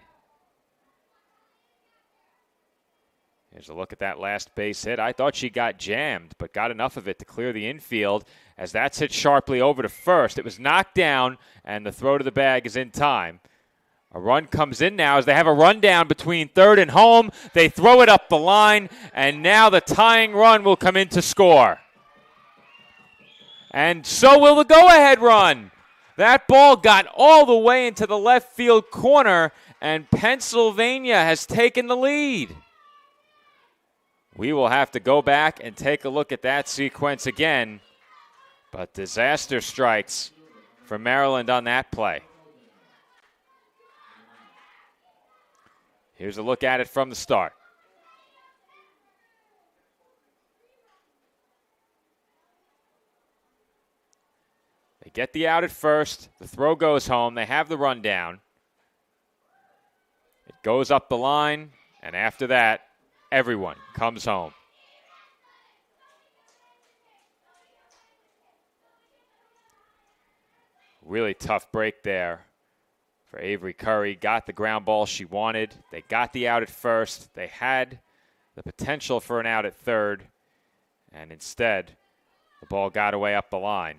Here's a look at that last base hit. I thought she got jammed, but got enough of it to clear the infield as that's hit sharply over to first. It was knocked down, and the throw to the bag is in time. A run comes in now as they have a rundown between third and home. They throw it up the line, and now the tying run will come in to score. And so will the go-ahead run. That ball got all the way into the left field corner, and Pennsylvania has taken the lead. We will have to go back and take a look at that sequence again, but disaster strikes for Maryland on that play. Here's a look at it from the start. They get the out at first. The throw goes home. They have the rundown. It goes up the line, and after that, everyone comes home. Really tough break there for Avery Curry. Got the ground ball she wanted. They got the out at first. They had the potential for an out at third, and instead, the ball got away up the line.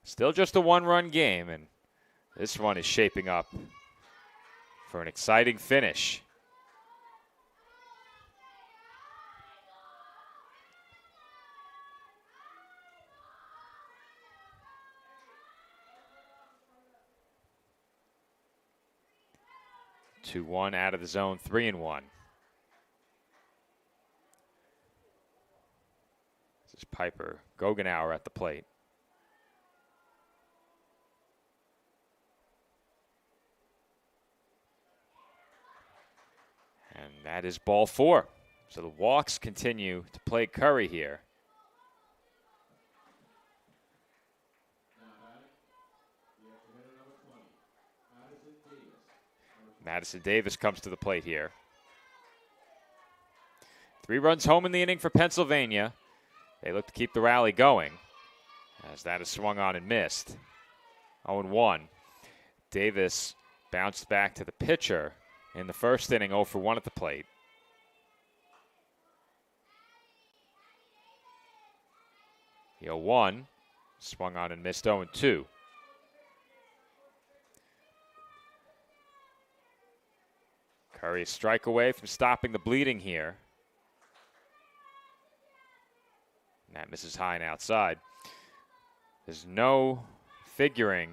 Still just a one-run game, and this one is shaping up for an exciting finish. Two one out of the zone, 3-1. This is Piper Gogenauer at the plate. And that is ball 4. So the walks continue to play Curry here. Madison Davis comes to the plate here. 3 runs home in the inning for Pennsylvania. They look to keep the rally going. as that is swung on and missed. 0-1. Davis bounced back to the pitcher in the first inning, 0 for 1 at the plate. The 0-1, swung on and missed. 0-2. Curry a strike away from stopping the bleeding here. And that misses high and outside. There's no figuring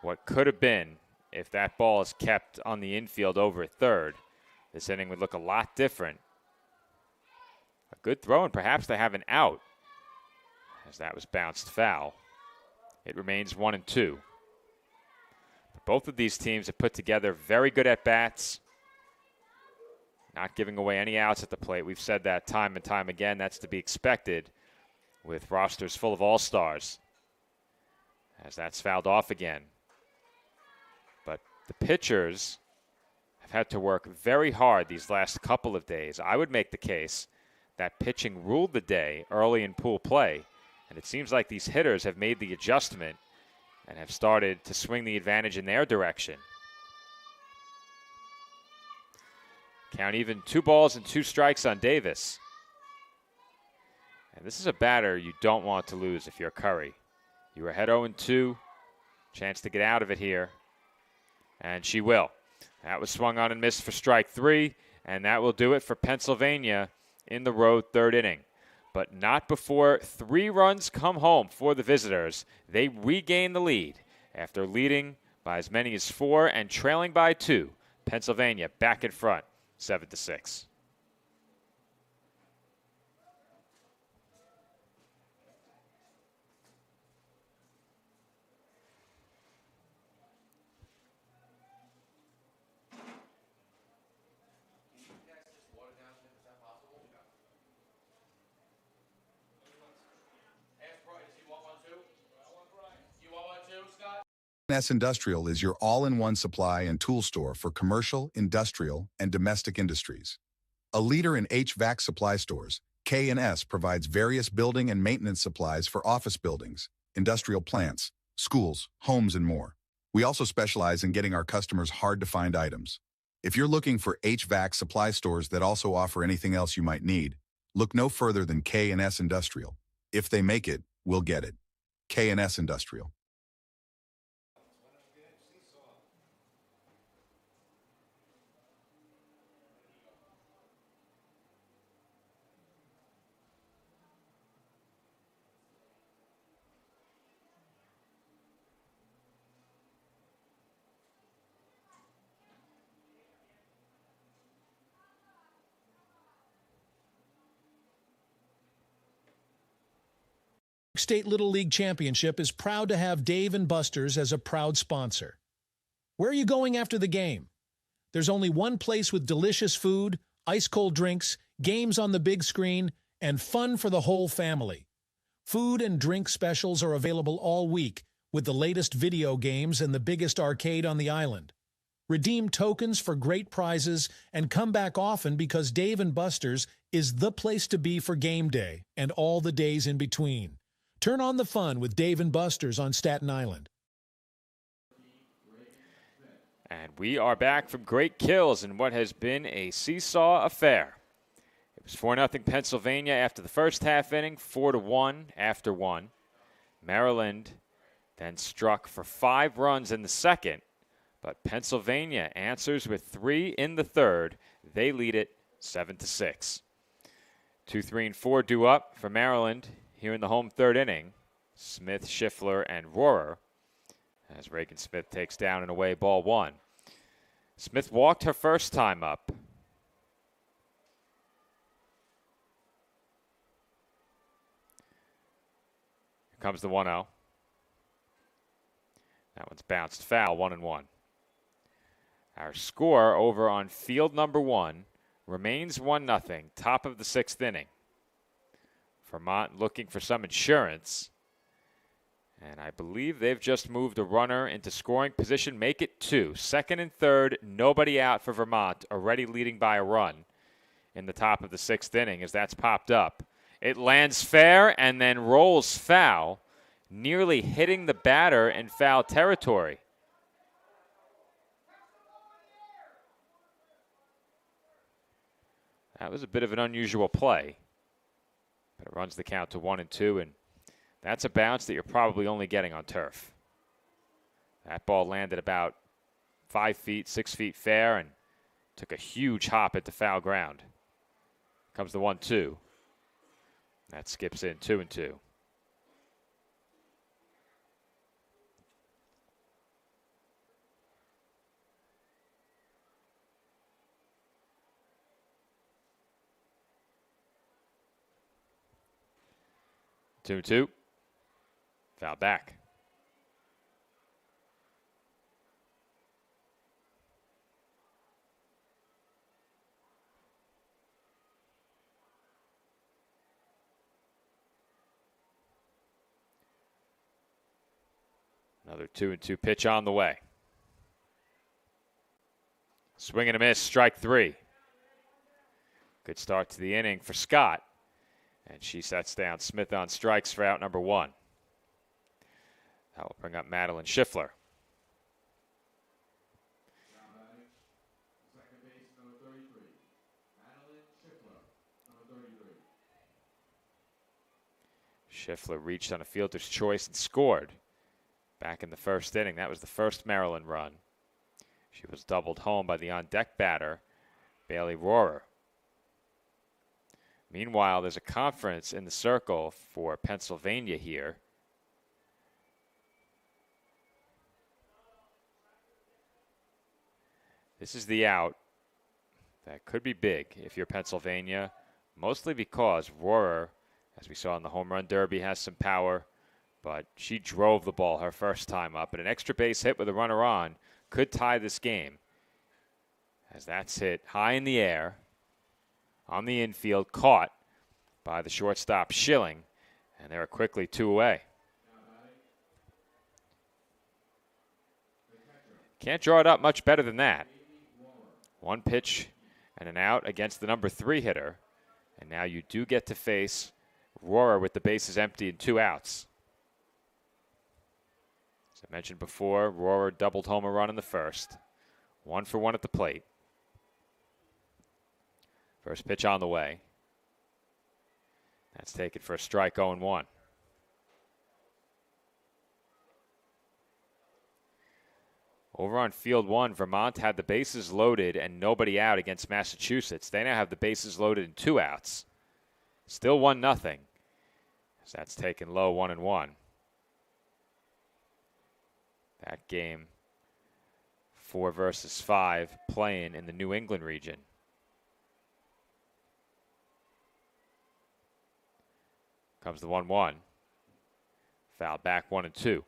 what could have been if that ball is kept on the infield over at third. This inning would look a lot different. A good throw, and perhaps they have an out, as that was bounced foul. It remains 1-2. But both of these teams have put together very good at-bats, not giving away any outs at the plate. We've said that time and time again. That's to be expected with rosters full of all-stars, as that's fouled off again. But the pitchers have had to work very hard these last couple of days. I would make the case that pitching ruled the day early in pool play, and it seems like these hitters have made the adjustment and have started to swing the advantage in their direction. Count even 2 balls and 2 strikes on Davis. And this is a batter you don't want to lose if you're Curry. You were ahead 0-2, chance to get out of it here, and she will. That was swung on and missed for strike 3, and that will do it for Pennsylvania in the road third inning. But not before 3 runs come home for the visitors. They regain the lead after leading by as many as 4 and trailing by 2. Pennsylvania back in front, 7-6. K&S Industrial is your all-in-one supply and tool store for commercial, industrial, and domestic industries. A leader in HVAC supply stores, K&S provides various building and maintenance supplies for office buildings, industrial plants, schools, homes, and more. We also specialize in getting our customers hard-to-find items. If you're looking for HVAC supply stores that also offer anything else you might need, look no further than K&S Industrial. If they make it, we'll get it. K&S Industrial. State Little League Championship is proud to have Dave & Buster's as a proud sponsor. Where are you going after the game? There's only one place with delicious food, ice-cold drinks, games on the big screen, and fun for the whole family. Food and drink specials are available all week with the latest video games and the biggest arcade on the island. Redeem tokens for great prizes and come back often because Dave & Buster's is the place to be for game day and all the days in between. Turn on the fun with Dave & Buster's on Staten Island. And we are back from great kills in what has been a seesaw affair. It was 4-0 Pennsylvania after the first half inning, 4-1 after 1. Maryland then struck for 5 runs in the second, but Pennsylvania answers with 3 in the third. They lead it 7-6. 2, 3, and 4 due up for Maryland here in the home third inning. Smith, Schiffler, and Rohrer, as Reagan Smith takes down and away ball 1. Smith walked her first time up. Here comes the 1-0. That one's bounced foul, 1-1. Our score over on field number 1 remains 1-0, top of the 6th inning. Vermont looking for some insurance. And I believe they've just moved a runner into scoring position, make it 2. Second and third, nobody out for Vermont, already leading by a run in the top of the 6th inning as that's popped up. It lands fair and then rolls foul. nearly hitting the batter in foul territory. That was a bit of an unusual play. But it runs the count to 1-2, and that's a bounce that you're probably only getting on turf. That ball landed about 5 feet, 6 feet fair, and took a huge hop into foul ground. Comes the 1-2. That skips in 2-2. Two. Foul back. Another 2-2 pitch on the way. Swing and a miss, strike 3. Good start to the inning for Scott. And she sets down Smith on strikes for out number 1. That will bring up Madeline Schiffler. Schiffler reached on a fielder's choice and scored back in the first inning. That was the first Maryland run. She was doubled home by the on-deck batter, Bailey Rohrer. Meanwhile, there's a conference in the circle for Pennsylvania here. This is the out. That could be big if you're Pennsylvania, mostly because Rohrer, as we saw in the home run derby, has some power, but she drove the ball her first time up, and an extra base hit with a runner on could tie this game, as that's hit high in the air on the infield, caught by the shortstop Schilling, and they're quickly 2 away. Can't draw it up much better than that. 1 pitch and an out against the number 3 hitter, and now you do get to face Rohrer with the bases empty and 2 outs. As I mentioned before, Rohrer doubled home a run in the first. 1 for 1 at the plate. First pitch on the way. That's taken for a strike, 0-1. Over on field 1, Vermont had the bases loaded and nobody out against Massachusetts. They now have the bases loaded and 2 outs. Still 1-0. So that's taken low, 1-1. That game, 4 versus 5, playing in the New England region. Comes the 1-1. Foul back, 1-2.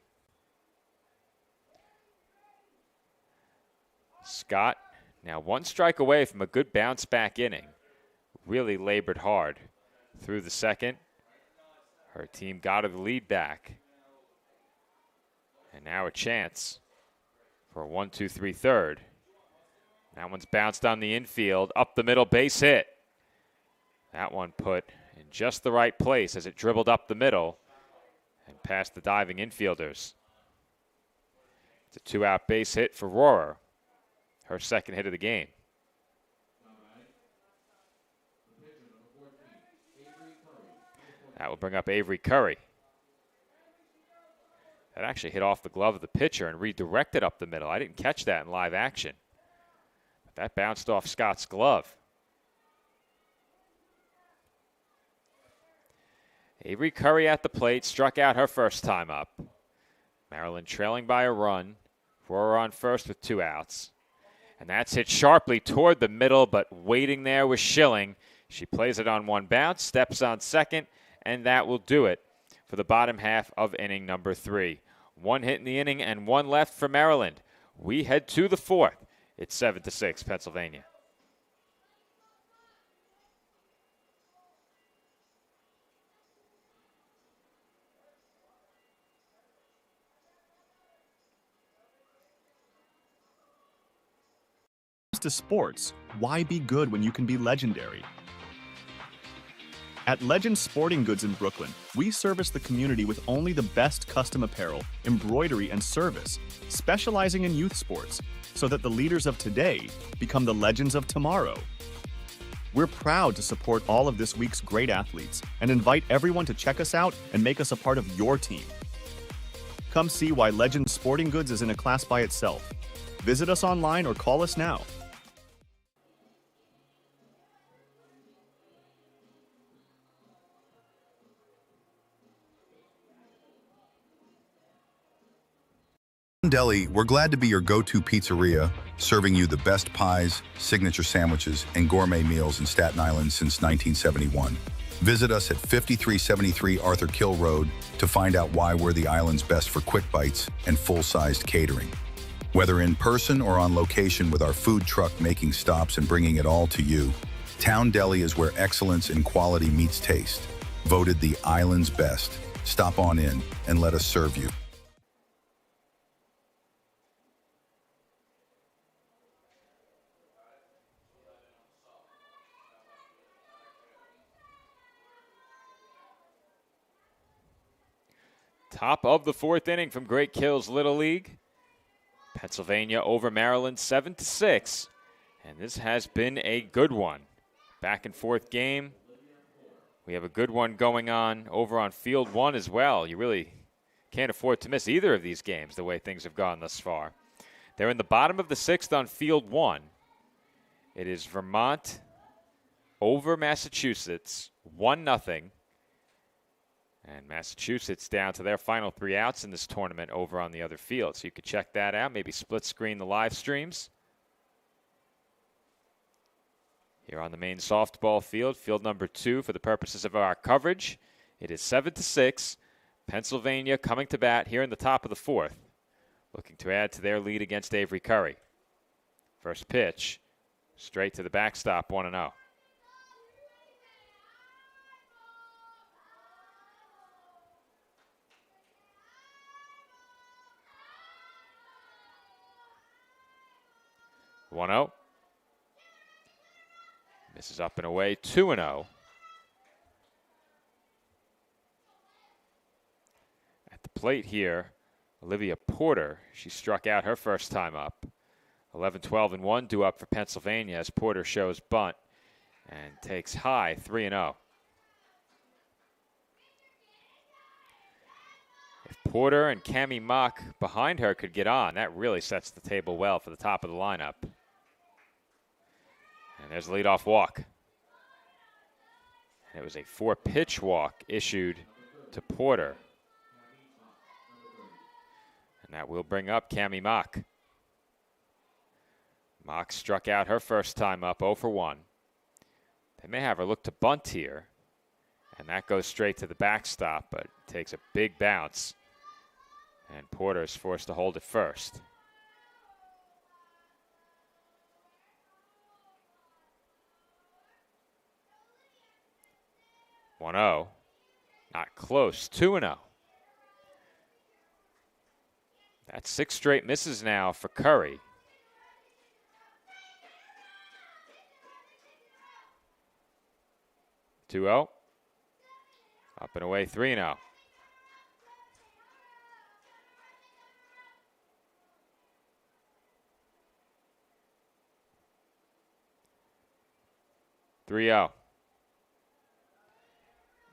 Scott now 1 strike away from a good bounce back inning. Really labored hard through the second. Her team got her the lead back. And now a chance for a 1-2-3 third. That one's bounced on the infield, up the middle, base hit. That one put in just the right place as it dribbled up the middle and past the diving infielders. It's a 2-out base hit for Rohrer, her second hit of the game. That will bring up Avery Curry. That actually hit off the glove of the pitcher and redirected up the middle. I didn't catch that in live action. But that bounced off Scott's glove. Avery Curry at the plate, struck out her first time up. Maryland trailing by a run. Rohrer on first with 2 outs. And that's hit sharply toward the middle, but waiting there was Schilling. She plays it on 1 bounce, steps on second, and that will do it for the bottom half of inning number 3. 1 hit in the inning and 1 left for Maryland. We head to the 4th. It's 7-6, Pennsylvania. To sports, why be good when you can be legendary? At Legend Sporting Goods in Brooklyn, we service the community with only the best custom apparel, embroidery, and service, specializing in youth sports, so that the leaders of today become the legends of tomorrow. We're proud to support all of this week's great athletes and invite everyone to check us out and make us a part of your team. Come see why Legend Sporting Goods is in a class by itself. Visit us online or call us now. Deli, we're glad to be your go-to pizzeria, serving you the best pies, signature sandwiches, and gourmet meals in Staten Island since 1971. Visit us at 5373 Arthur Kill Road to find out why we're the island's best for quick bites and full-sized catering. Whether in person or on location with our food truck making stops and bringing it all to you, Town Deli is where excellence in quality meets taste. Voted the island's best. Stop on in and let us serve you. Top of the fourth inning from Great Kills Little League. Pennsylvania over Maryland 7-6. And this has been a good one. Back and forth game. We have a good one going on over on field one as well. You really can't afford to miss either of these games the way things have gone thus far. They're in the bottom of the sixth on field one. It is Vermont over Massachusetts, 1-0. And Massachusetts down to their final 3 outs in this tournament over on the other field. So you could check that out, maybe split screen the live streams. Here on the main softball field, field number 2 for the purposes of our coverage. It is 7-6. Pennsylvania coming to bat here in the top of the fourth, looking to add to their lead against Avery Curry. First pitch, straight to the backstop, 1-0. Misses up and away, 2-0. At the plate here, Olivia Porter. She struck out her first time up. 11-12-1 due up for Pennsylvania as Porter shows bunt and takes high, 3-0. If Porter and Cami Mock behind her could get on, that really sets the table well for the top of the lineup. And there's a leadoff walk. And it was a 4-pitch walk issued to Porter. And that will bring up Cami Mock. Mock struck out her first time up, 0 for 1. They may have her look to bunt here. And that goes straight to the backstop, but takes a big bounce. And Porter is forced to hold it first. Not close, 2-0. That's 6 straight misses now for Curry. Up and away, 3-0.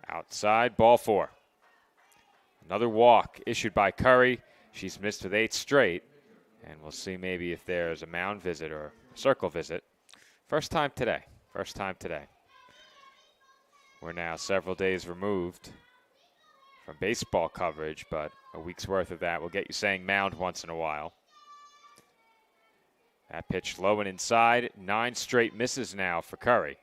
Outside, ball 4. Another walk issued by Curry. She's missed with 8 straight. And we'll see maybe if there's a mound visit or circle visit. First time today. We're now several days removed from baseball coverage, but a week's worth of that will get you saying mound once in a while. That pitch low and inside. 9 straight misses now for Curry.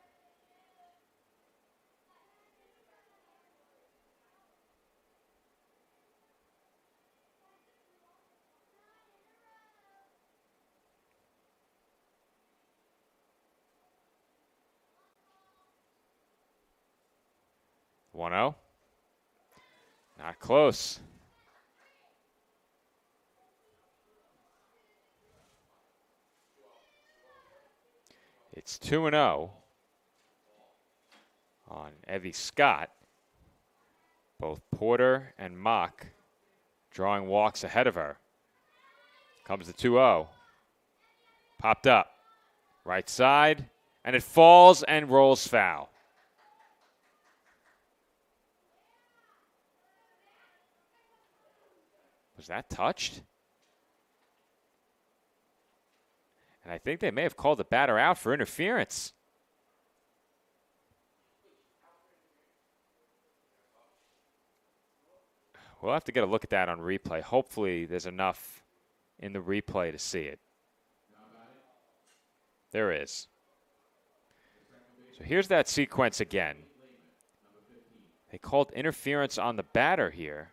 Not close. It's 2-0 on Evie Scott. Both Porter and Mock drawing walks ahead of her. Comes the 2-0. Popped up. Right side. And it falls and rolls foul. Was that touched? And I think they may have called the batter out for interference. We'll have to get a look at that on replay. Hopefully there's enough in the replay to see it. There is. So here's that sequence again. They called interference on the batter here.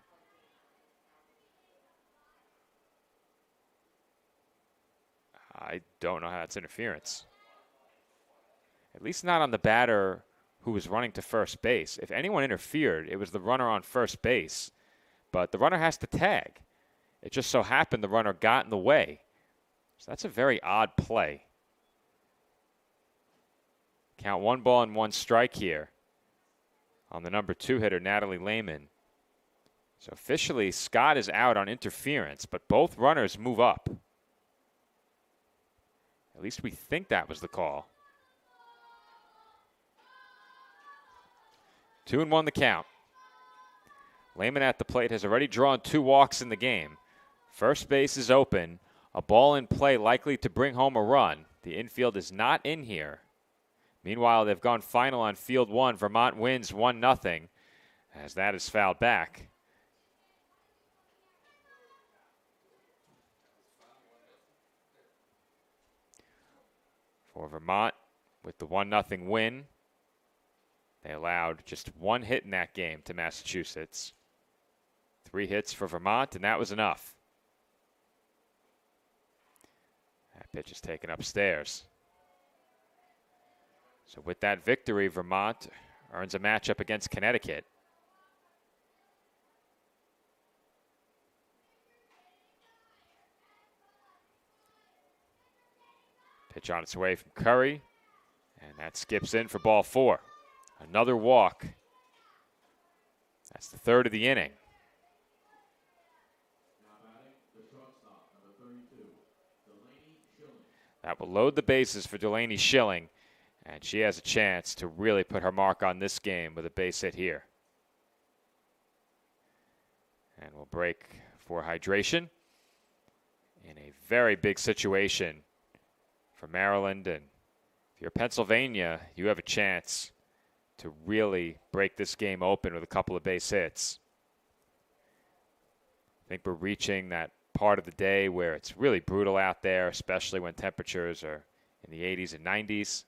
I don't know how that's interference. At least not on the batter who was running to first base. If anyone interfered, it was the runner on first base. But the runner has to tag. It just so happened the runner got in the way. So that's a very odd play. Count 1 ball and 1 strike here on the number 2 hitter, Natalie Lehman. So officially, Scott is out on interference, but both runners move up. At least we think that was the call. 2-1 the count. Lehman at the plate has already drawn 2 walks in the game. First base is open. A ball in play likely to bring home a run. The infield is not in here. Meanwhile, they've gone final on field 1. Vermont wins 1-0 as that is fouled back. For Vermont, with the 1-0 win, they allowed just 1 hit in that game to Massachusetts. 3 hits for Vermont, and that was enough. That pitch is taken upstairs. So with that victory, Vermont earns a matchup against Connecticut. Pitch on its way from Curry, and that skips in for ball 4. Another walk. That's the 3rd of the inning. That will load the bases for Delaney Schilling, and she has a chance to really put her mark on this game with a base hit here. And we'll break for hydration in a very big situation for Maryland. And if you're Pennsylvania, you have a chance to really break this game open with a couple of base hits. I think we're reaching that part of the day where it's really brutal out there, especially when temperatures are in the 80s and 90s.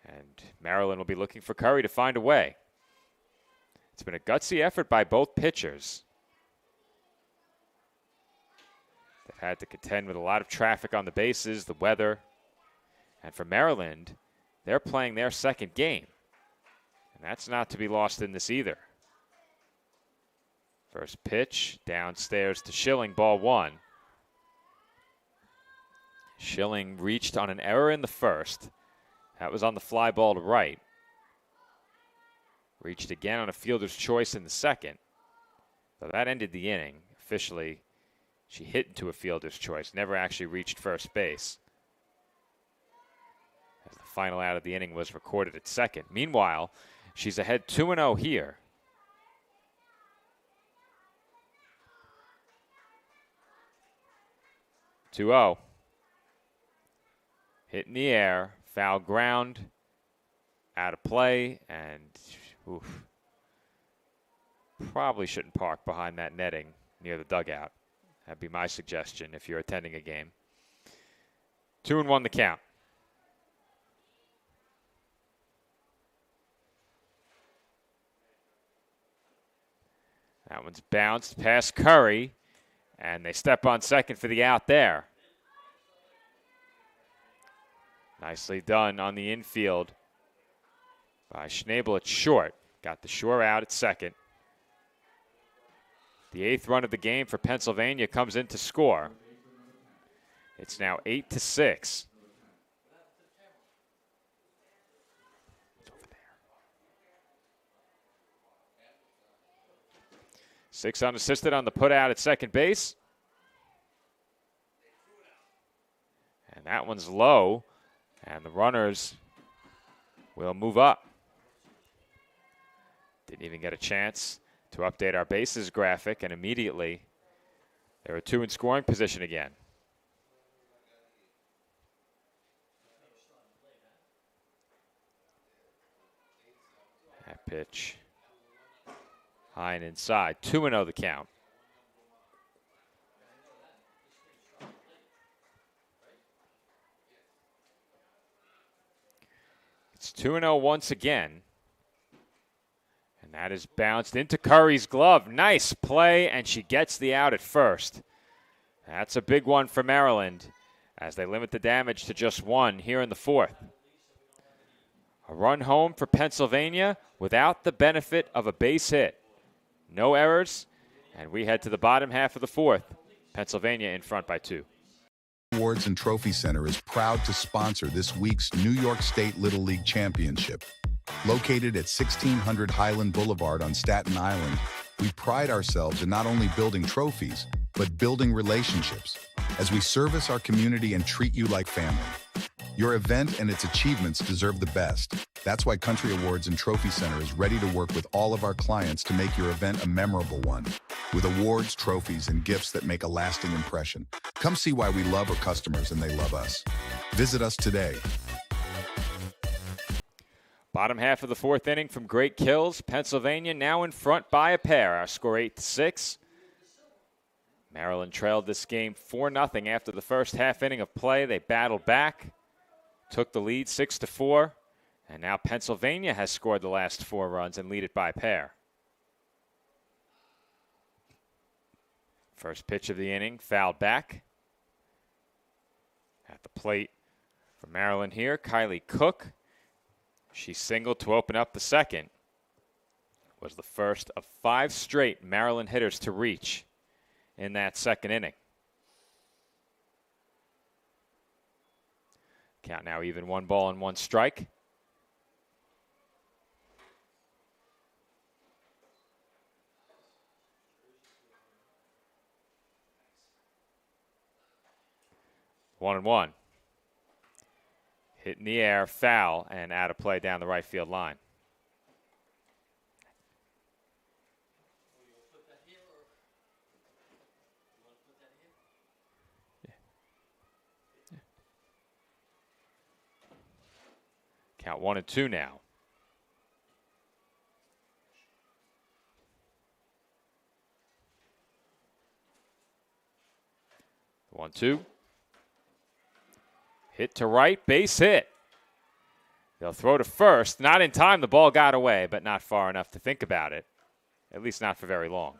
And Maryland will be looking for Curry to find a way. It's been a gutsy effort by both pitchers. They've had to contend with a lot of traffic on the bases, the weather. And for Maryland, they're playing their second game. And that's not to be lost in this either. First pitch, downstairs to Schilling, ball 1. Schilling reached on an error in the first. That was on the fly ball to right. Reached again on a fielder's choice in the second. So that ended the inning. Officially, she hit into a fielder's choice, never actually reached first base. As the final out of the inning was recorded at second. Meanwhile, she's ahead 2-0 here. Two-0. Hit in the air, foul ground, out of play, and oof, probably shouldn't park behind that netting near the dugout. That'd be my suggestion if you're attending a game. 2-1 the count. That one's bounced past Curry, and they step on second for the out there. Nicely done on the infield by Schnabel at short. Got the shore out at second. The 8th run of the game for Pennsylvania comes in to score. It's now 8-6. 6 unassisted on the put out at second base. And that one's low, and the runners will move up. Didn't even get a chance to update our bases graphic, and immediately there are 2 in scoring position again. That pitch high and inside. 2-0 the count. It's 2-0 once again. And that is bounced into Curry's glove. Nice play, and she gets the out at first. That's a big one for Maryland as they limit the damage to just 1 here in the 4th. A run home for Pennsylvania without the benefit of a base hit. No errors, and we head to the bottom half of the 4th. Pennsylvania in front by 2. Awards and Trophy Center is proud to sponsor this week's New York State Little League Championship. Located at 1600 Highland Boulevard on Staten Island, we pride ourselves in not only building trophies, but building relationships as we service our community and treat you like family. Your event and its achievements deserve the best. That's why Country Awards and Trophy Center is ready to work with all of our clients to make your event a memorable one. With awards, trophies, and gifts that make a lasting impression. Come see why we love our customers and they love us. Visit us today. Bottom half of the 4th inning from Great Kills. Pennsylvania now in front by a pair. Our score 8-6. Maryland trailed this game 4-0 after the first half inning of play. They battled back, took the lead 6-4, and now Pennsylvania has scored the last 4 runs and lead it by a pair. First pitch of the inning, fouled back. At the plate for Maryland here, Kylie Cook. She singled to open up the second. Was the first of 5 straight Maryland hitters to reach in that second inning. Count now even 1 ball and 1 strike. One and one. Hit in the air, foul, and out of play down the right field line. Count 1 and 2 now. One, two. Hit to right, base hit. They'll throw to first. Not in time, the ball got away, but not far enough to think about it. At least not for very long.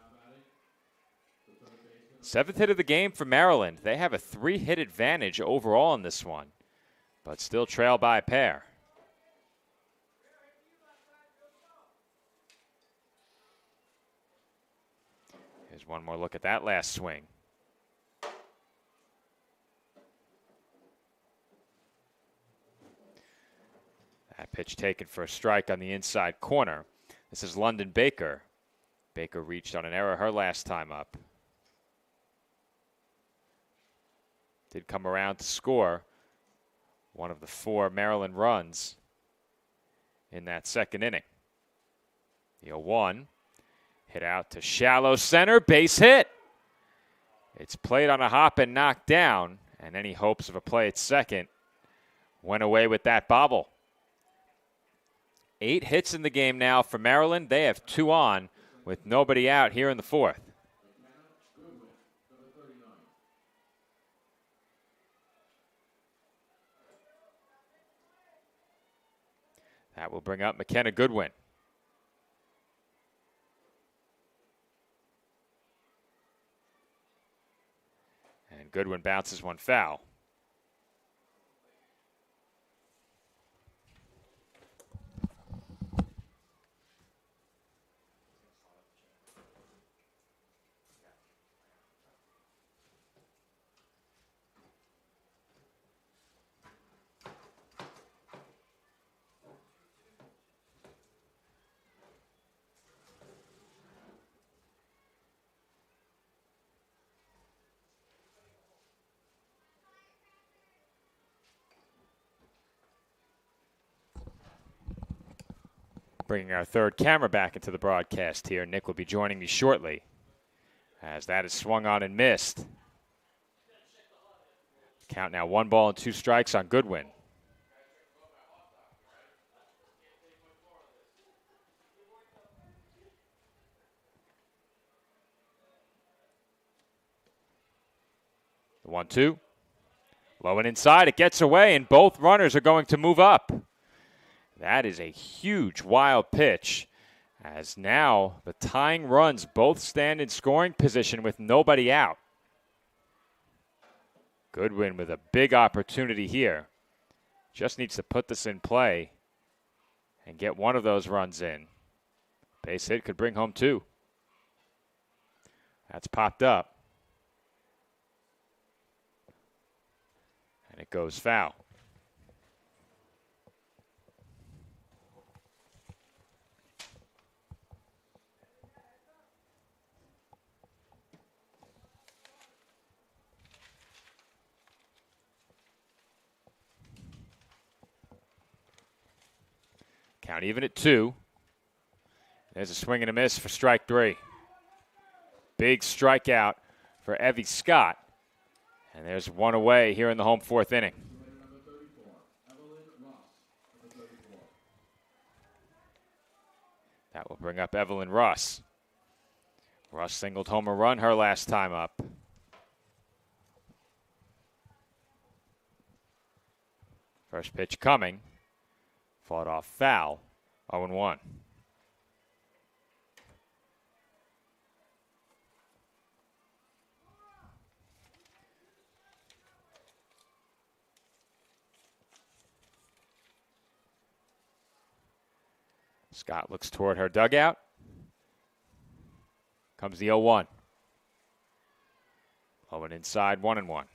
7th hit of the game for Maryland. They have a 3-hit advantage overall in this one, but still trail by a pair. Here's one more look at that last swing. That pitch taken for a strike on the inside corner. This is London Baker. Baker reached on an error her last time up. Did come around to score one of the 4 Maryland runs in that second inning. The 0-1. Hit out to shallow center, base hit. It's played on a hop and knocked down, and any hopes of a play at second went away with that bobble. 8 hits in the game now for Maryland. They have 2 on with nobody out here in the 4th. That will bring up McKenna Goodwin. And Goodwin bounces one foul. Bringing our third camera back into the broadcast here. Nick will be joining me shortly as that is swung on and missed. Count now 1 ball and 2 strikes on Goodwin. The 1-2. Low and inside. It gets away, and both runners are going to move up. That is a huge, wild pitch, as now the tying runs both stand in scoring position with nobody out. Goodwin with a big opportunity here. Just needs to put this in play and get one of those runs in. Base hit could bring home 2. That's popped up. And it goes foul. Count even at 2. There's a swing and a miss for strike 3. Big strikeout for Evie Scott. And there's one away here in the home 4th inning. That will bring up Evelyn Russ. Russ singled home a run her last time up. First pitch coming. Fought off foul. 0-1. Scott looks toward her dugout. Comes the 0-1. Low and inside, 1-1.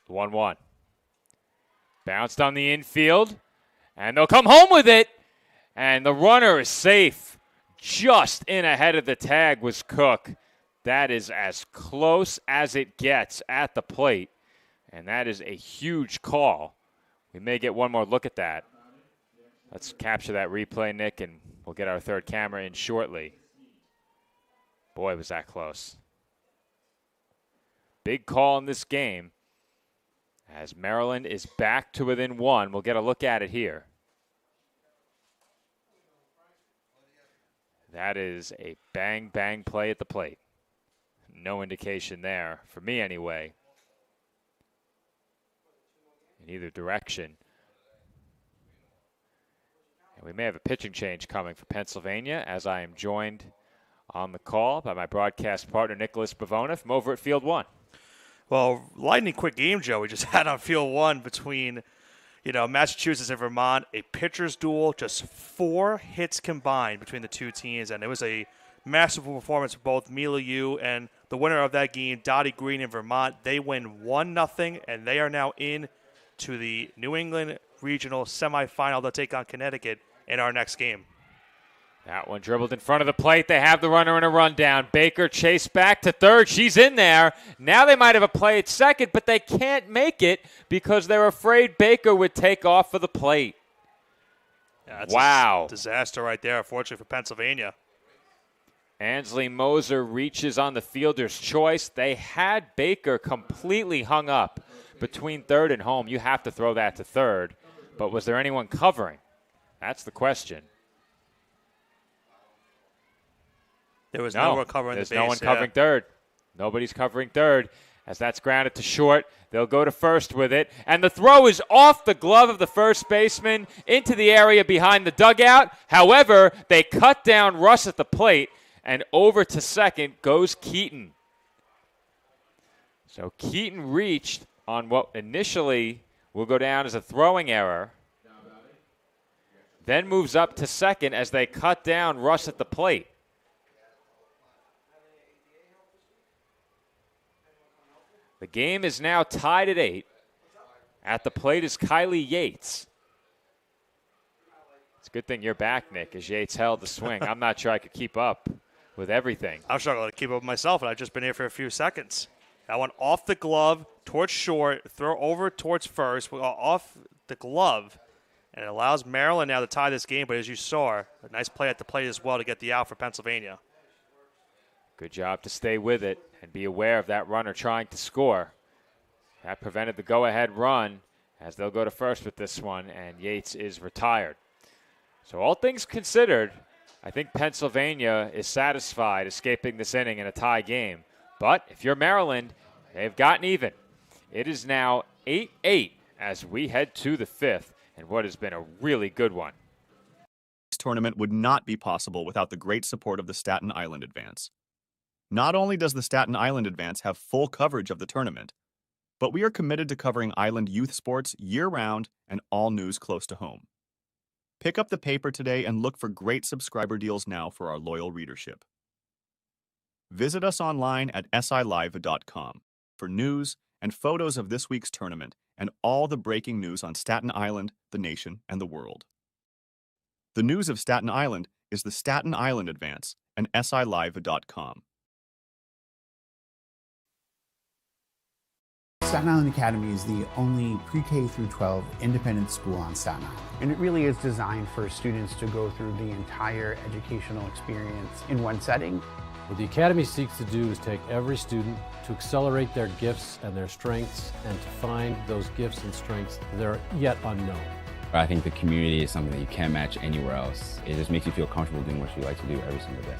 The 1-1. Bounced on the infield, and they'll come home with it. And the runner is safe. Just in ahead of the tag was Cook. That is as close as it gets at the plate. And that is a huge call. We may get one more look at that. Let's capture that replay, Nick, and we'll get our third camera in shortly. Boy, was that close. Big call in this game. As Maryland is back to within 1. We'll get a look at it here. That is a bang, bang play at the plate. No indication there, for me anyway, in either direction. And we may have a pitching change coming for Pennsylvania, as I am joined on the call by my broadcast partner, Nicholas Bavona, from over at Field 1. Well, lightning quick game, Joe, we just had on Field 1 between, Massachusetts and Vermont, a pitcher's duel, just 4 hits combined between the two teams, and it was a masterful performance for both Mila Yu and the winner of that game, Dottie Green in Vermont. They win 1-0, and they are now in to the New England Regional Semifinal. They'll take on Connecticut in our next game. That one dribbled in front of the plate. They have the runner in a rundown. Baker chased back to third. She's in there. Now they might have a play at second, but they can't make it because they're afraid Baker would take off for the plate. Yeah, that's wow. A disaster right there, unfortunately, for Pennsylvania. Ansley Moser reaches on the fielder's choice. They had Baker completely hung up between third and home. You have to throw that to third. But was there anyone covering? That's the question. There was no one covering the base. There's no one covering third. Nobody's covering third. As that's grounded to short, they'll go to first with it. And the throw is off the glove of the first baseman into the area behind the dugout. However, they cut down Russ at the plate, and over to second goes Keaton. So Keaton reached on what initially will go down as a throwing error, then moves up to second as they cut down Russ at the plate. The game is now tied at 8. At the plate is Kylie Yates. It's Good thing you're back, Nick, as Yates held the swing. I'm not sure I could keep up with everything. I'm struggling to keep up with myself, and I've just been here for a few seconds. That one off the glove, towards short, throw over towards first, off the glove, and it allows Maryland now to tie this game. But as you saw, a nice play at the plate as well to get the out for Pennsylvania. Good job to stay with it and be aware of that runner trying to score. That prevented the go-ahead run as they'll go to first with this one, and Yates is retired. So all things considered, I think Pennsylvania is satisfied escaping this inning in a tie game. But if you're Maryland, they've gotten even. It is now 8-8 as we head to the fifth, and what has been a really good one. This tournament would not be possible without the great support of the Staten Island Advance. Not only does the Staten Island Advance have full coverage of the tournament, but we are committed to covering island youth sports year-round and all news close to home. Pick up the paper today and look for great subscriber deals now for our loyal readership. Visit us online at silive.com for news and photos of this week's tournament and all the breaking news on Staten Island, the nation, and the world. The news of Staten Island is the Staten Island Advance and silive.com. Staten Island Academy is the only pre-K through 12 independent school on Staten Island. And it really is designed for students to go through the entire educational experience in one setting. What the Academy seeks to do is take every student to accelerate their gifts and their strengths and to find those gifts and strengths that are yet unknown. I think the community is something that you can't match anywhere else. It just makes you feel comfortable doing what you like to do every single day.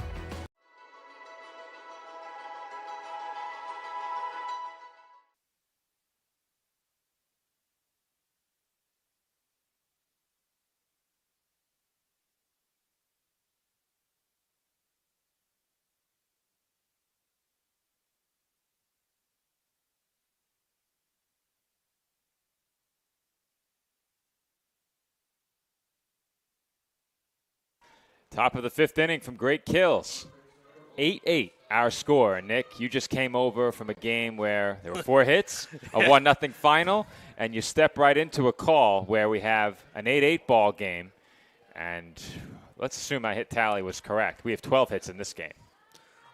Top of the fifth inning from Great Kills. 8-8 our score. And Nick, you just came over from a game where there were 4 hits, a 1-0 final, and you step right into a call where we have an 8-8 ball game. And let's assume my hit tally was correct. We have 12 hits in this game.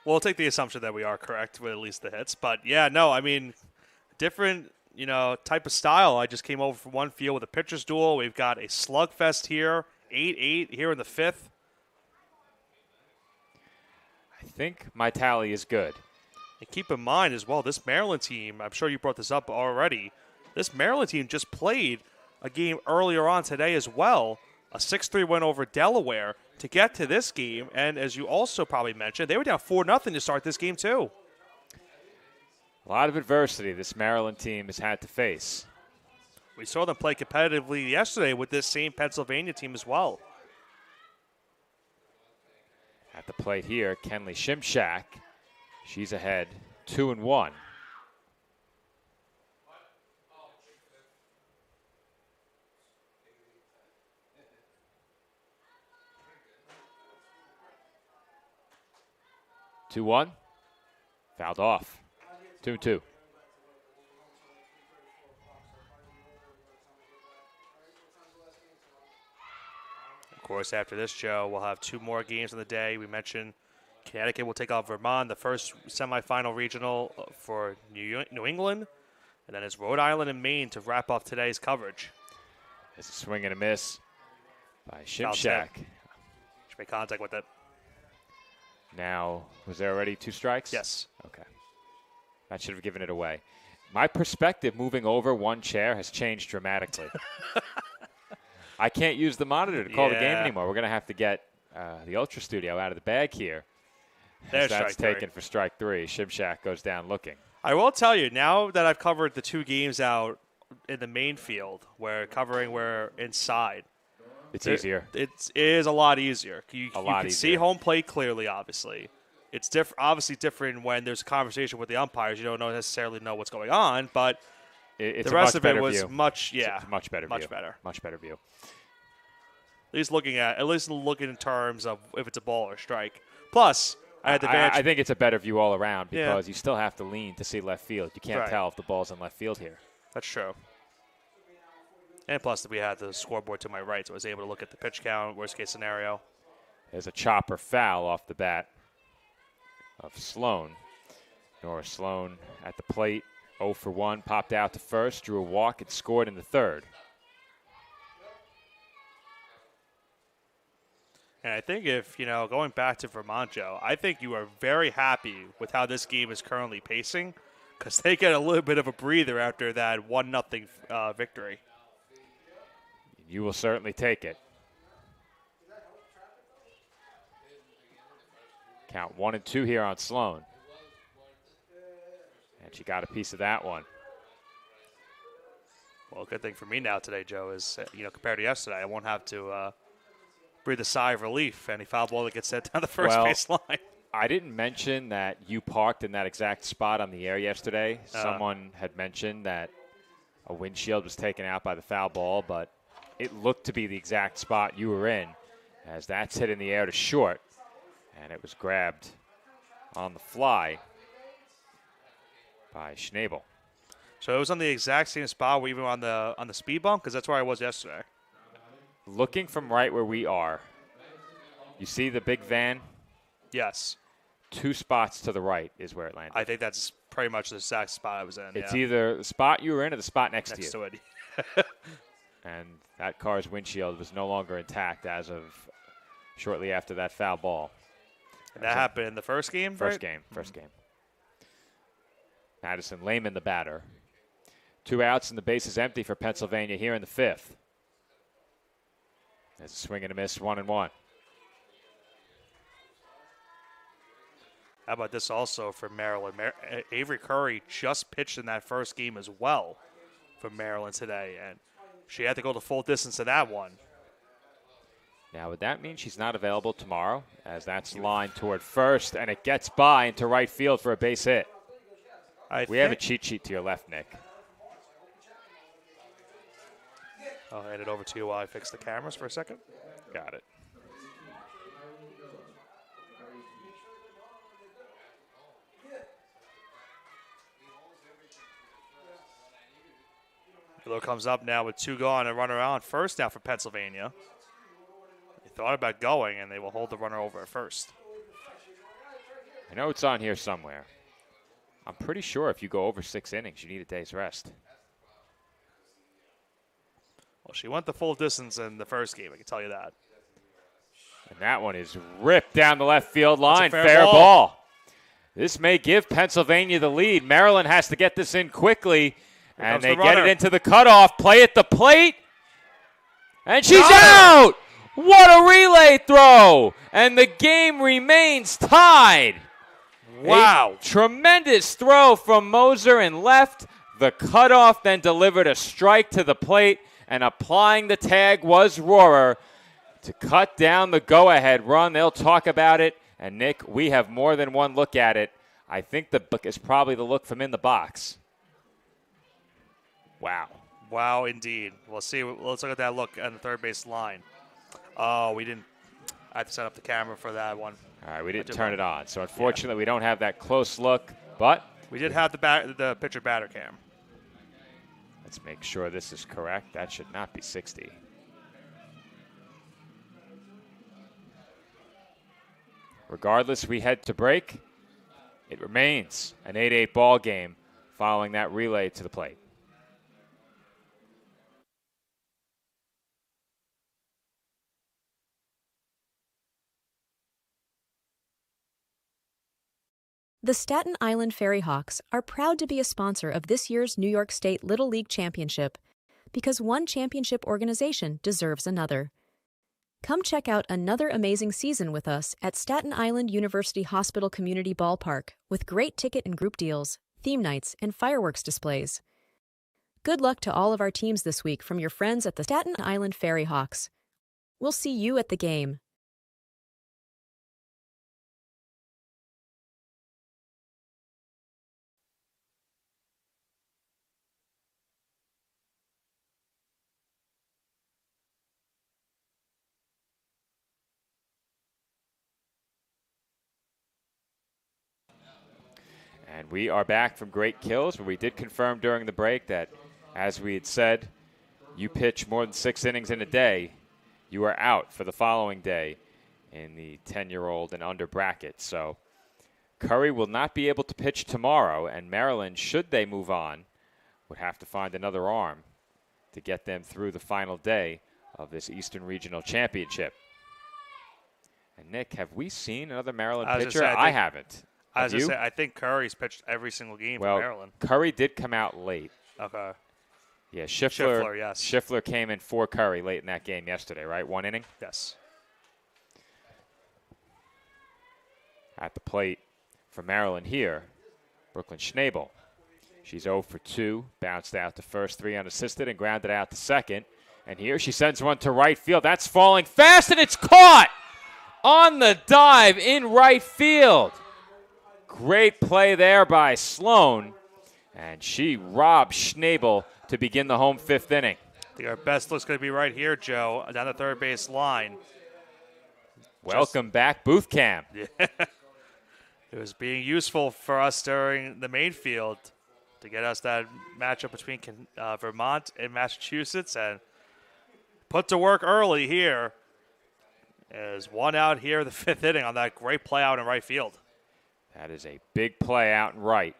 We'll take the assumption that we are correct with at least the hits. But, yeah, no, I mean, different, type of style. I just came over from one field with a pitcher's duel. We've got a slugfest here, 8-8 here in the fifth. I think my tally is good. And keep in mind as well, this Maryland team, I'm sure you brought this up already, this Maryland team just played a game earlier on today as well, a 6-3 win over Delaware to get to this game. And as you also probably mentioned, they were down 4-0 to start this game too. A lot of adversity this Maryland team has had to face. We saw them play competitively yesterday with this same Pennsylvania team as well. At the plate here, Kenley Shimshak. She's ahead 2-1. Two-one. Fouled off. 2-2. Of course, after this, Joe, we'll have 2 more games in the day. We mentioned Connecticut will take on Vermont, the first semifinal regional for New England. And then it's Rhode Island and Maine to wrap up today's coverage. It's a swing and a miss by Shimshak. Should make contact with it. Now, was there already 2 strikes? Yes. Okay. That should have given it away. My perspective moving over one chair has changed dramatically. I can't use the monitor to call the game anymore. We're going to have to get the Ultra Studio out of the bag here. That's taken for strike 3. Shimshak goes down looking. I will tell you, now that I've covered the 2 games out in the main field, where we're inside, it's easier. It is a lot easier. You can see home plate clearly, obviously. It's obviously different when there's a conversation with the umpires. You don't necessarily know what's going on, but the rest of it was view. much better view. At least looking in terms of if it's a ball or strike. Plus, I had the advantage. I think it's a better view all around because you still have to lean to see left field. You can't tell if the ball's in left field here. That's true. And plus, we had the scoreboard to my right, so I was able to look at the pitch count, worst case scenario. There's a chopper foul off the bat of Sloan. Nora Sloan at the plate, 0 for 1, popped out to first, drew a walk, and scored in the third. And I think if, going back to Vermont, Joe, I think you are very happy with how this game is currently pacing because they get a little bit of a breather after that 1-0 victory. You will certainly take it. Count 1 and 2 here on Sloan. And she got a piece of that one. Well, good thing for me now today, Joe, is, compared to yesterday, I won't have to breathe a sigh of relief. Any foul ball that gets set down the first base line. I didn't mention that you parked in that exact spot on the air yesterday. Someone had mentioned that a windshield was taken out by the foul ball, but it looked to be the exact spot you were in, as that's hit in the air to short, and it was grabbed on the fly by Schnabel. So it was on the exact same spot, even on the speed bump, because that's where I was yesterday. Looking from right where we are, you see the big van? Yes. 2 spots to the right is where it landed. I think that's pretty much the exact spot I was in. It's either the spot you were in or the spot next to you. To it. And that car's windshield was no longer intact as of shortly after that foul ball. And that happened in the first game, First right? game. Madison Lehman, the batter. 2 outs and the base is empty for Pennsylvania here in the 5th. There's a swing and a miss, 1-1. How about this also for Maryland? Avery Curry just pitched in that first game as well for Maryland today, and she had to go the full distance in that one. Now, would that mean she's not available tomorrow, as that's lined toward first, and it gets by into right field for a base hit? We have a cheat sheet to your left, Nick. I'll hand it over to you while I fix the cameras for a second. Got it. Miller comes up now with 2 gone and runner on first now for Pennsylvania. They thought about going, and they will hold the runner over at first. I know it's on here somewhere. I'm pretty sure if you go over 6 innings, you need a day's rest. Well, she went the full distance in the first game, I can tell you that. And that one is ripped down the left field line. Fair ball. This may give Pennsylvania the lead. Maryland has to get this in quickly. And they get it into the cutoff. Play at the plate. And she's out! What a relay throw! And the game remains tied. Wow. A tremendous throw from Moser and left. The cutoff then delivered a strike to the plate. And applying the tag was Rohrer to cut down the go-ahead run. They'll talk about it. And, Nick, we have more than one look at it. I think the look is probably the look from in the box. Wow. Wow, indeed. We'll see. Let's look at that look on the third base line. Oh, we didn't. I have to set up the camera for that one. All right, we didn't turn it on. So, unfortunately, we don't have that close look. But we did have the pitcher batter cam. Let's make sure this is correct. That should not be 60. Regardless, we head to break. It remains an 8-8 ball game following that relay to the plate. The Staten Island Ferry Hawks are proud to be a sponsor of this year's New York State Little League Championship because one championship organization deserves another. Come check out another amazing season with us at Staten Island University Hospital Community Ballpark with great ticket and group deals, theme nights, and fireworks displays. Good luck to all of our teams this week from your friends at the Staten Island Ferry Hawks. We'll see you at the game. And we are back from Great Kills, where we did confirm during the break that, as we had said, you pitch more than 6 innings in a day, you are out for the following day in the 10-year-old and under bracket. So Curry will not be able to pitch tomorrow, and Maryland, should they move on, would have to find another arm to get them through the final day of this Eastern Regional Championship. And Nick, have we seen another Maryland pitcher? I haven't. I think Curry's pitched every single game for Maryland. Curry did come out late. Okay. Yeah, Schiffler, yes. Schiffler came in for Curry late in that game yesterday, right? 1 inning? Yes. At the plate for Maryland here, Brooklyn Schnabel. She's 0 for 2, bounced out to first, 3 unassisted, and grounded out to second. And here she sends one to right field. That's falling fast, and it's caught on the dive in right field. Great play there by Sloan, and she robbed Schnabel to begin the home 5th inning. I think our best look's going to be right here, Joe, down the third base line. Welcome back, Booth Cam. Yeah. It was being useful for us during the main field to get us that matchup between Vermont and Massachusetts, and put to work early here. Is 1 out here in the 5th inning on that great play out in right field. That is a big play out in right.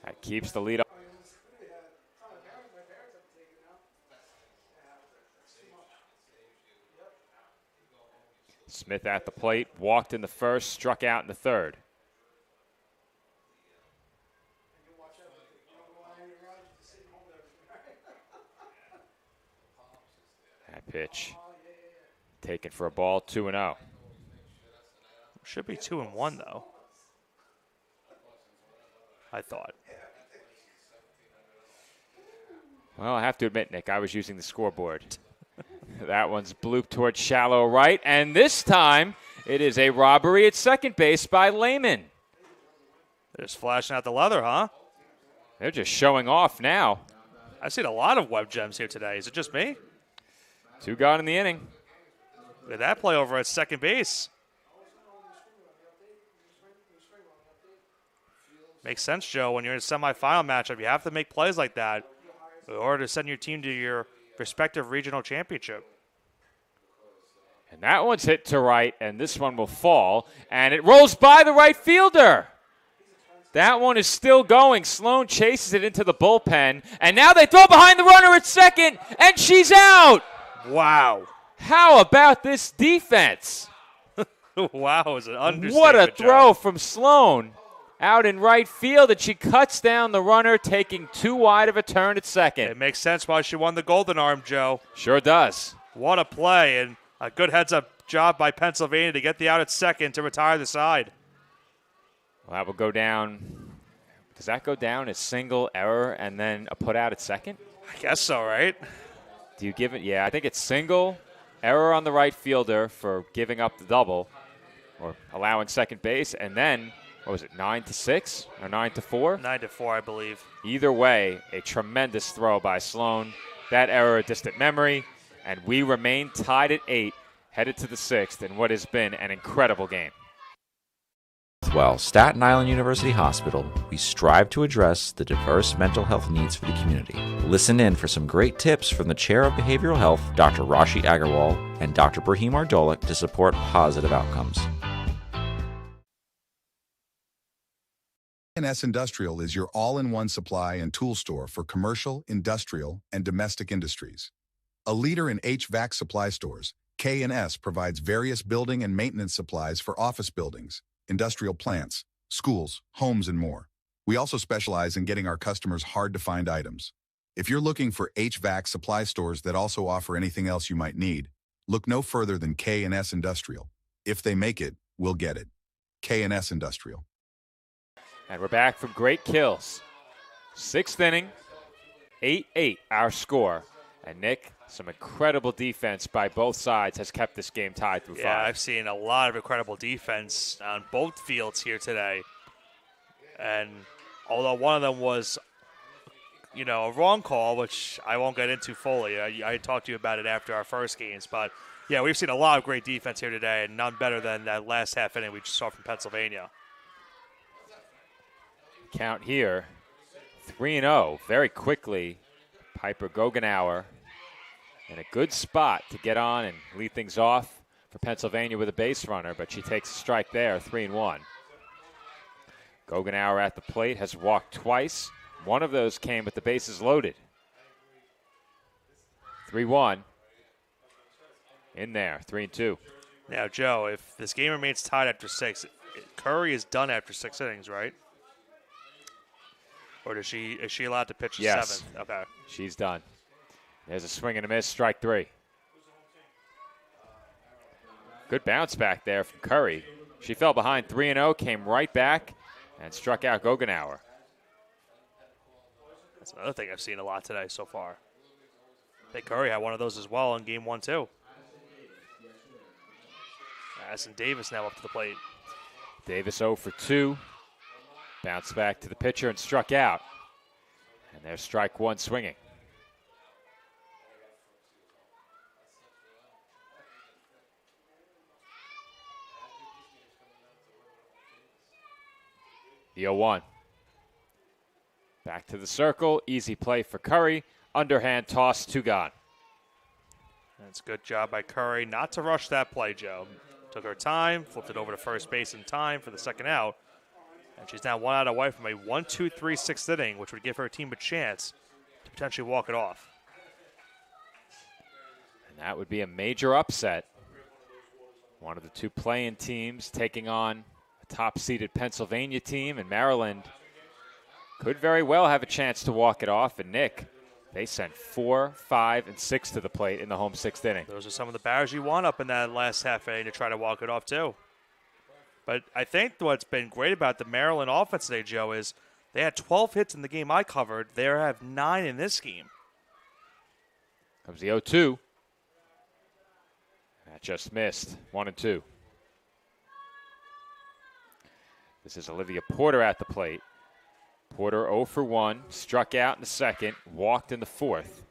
That keeps the lead up. Smith at the plate, walked in the first, struck out in the third. That pitch taken for a ball, 2-0. Should be 2-1 though, I thought. Well, I have to admit, Nick, I was using the scoreboard. That one's blooped towards shallow right, and this time it is a robbery at second base by Lehman. They're just flashing out the leather, huh? They're just showing off now. I've seen a lot of web gems here today. Is it just me? 2 gone in the inning. Look at that play over at second base. Makes sense, Joe. When you're in a semifinal matchup, you have to make plays like that in order to send your team to your respective regional championship. And that one's hit to right, and this one will fall, and it rolls by the right fielder. That one is still going. Sloan chases it into the bullpen, and now they throw behind the runner at second, and she's out. Wow. How about this defense? Wow, is an understatement. What a throw Joe. from Sloan out in right field, and she cuts down the runner, taking 2 wide of a turn at second. It makes sense why she won the Golden Arm, Joe. Sure does. What a play, and a good heads-up job by Pennsylvania to get the out at second to retire the side. Well, that will go down. Does that go down as single, error, and then a put out at second? I guess so, right? Do you give it? Yeah, I think it's single, error on the right fielder for giving up the double or allowing second base, and then, what was it, 9-6 or 9-4? 9-4, I believe. Either way, a tremendous throw by Sloan. That error, a distant memory, and we remain tied at 8, headed to the 6th in what has been an incredible game. Well, Staten Island University Hospital, we strive to address the diverse mental health needs for the community. Listen in for some great tips from the Chair of Behavioral Health, Dr. Rashi Agarwal, and Dr. Brahim Ardolik to support positive outcomes. K&S Industrial is your all-in-one supply and tool store for commercial, industrial, and domestic industries. A leader in HVAC supply stores, K&S provides various building and maintenance supplies for office buildings, industrial plants, schools, homes, and more. We also specialize in getting our customers hard-to-find items. If you're looking for HVAC supply stores that also offer anything else you might need, look no further than K&S Industrial. If they make it, we'll get it. K&S Industrial. And we're back from great kills. 6th inning, 8-8 our score. And Nick, some incredible defense by both sides has kept this game tied through 5. Yeah, I've seen a lot of incredible defense on both fields here today. And although one of them was, a wrong call, which I won't get into fully. I talked to you about it after our first games. But, yeah, we've seen a lot of great defense here today, and none better than that last half inning we just saw from Pennsylvania. Count here, 3-0 very quickly. Piper Gogenauer in a good spot to get on and lead things off for Pennsylvania with a base runner, but she takes a strike there, 3-1. Gogenauer at the plate has walked twice. One of those came with the bases loaded. 3-1. In there, 3-2. Now, Joe, if this game remains tied after 6, Curry is done after 6 innings, right? Or is she allowed to pitch the 7th? Okay. She's done. There's a swing and a miss, strike 3. Good bounce back there from Curry. She fell behind 3-0, came right back, and struck out Gogenauer. That's another thing I've seen a lot today so far. I think Curry had one of those as well in game 1, too. Addison Davis now up to the plate. Davis 0 for 2. Bounced back to the pitcher and struck out. And there's strike 1 swinging. The 0-1. Back to the circle. Easy play for Curry. Underhand toss, 2 gone. That's a good job by Curry not to rush that play, Joe. Took her time, flipped it over to first base in time for the second out. And she's now 1 out away from a 1-2-3 6th inning, which would give her team a chance to potentially walk it off. And that would be a major upset. One of the 2 play-in teams taking on a top-seeded Pennsylvania team, and Maryland could very well have a chance to walk it off. And Nick, they sent 4, 5, and 6 to the plate in the home 6th inning. Those are some of the batters you want up in that last half inning to try to walk it off, too. But I think what's been great about the Maryland offense today, Joe, is they had 12 hits in the game I covered. They have 9 in this game. Comes the 0-2. That just missed. 1-2. This is Olivia Porter at the plate. Porter 0 for 1, struck out in the second, walked in the 4th.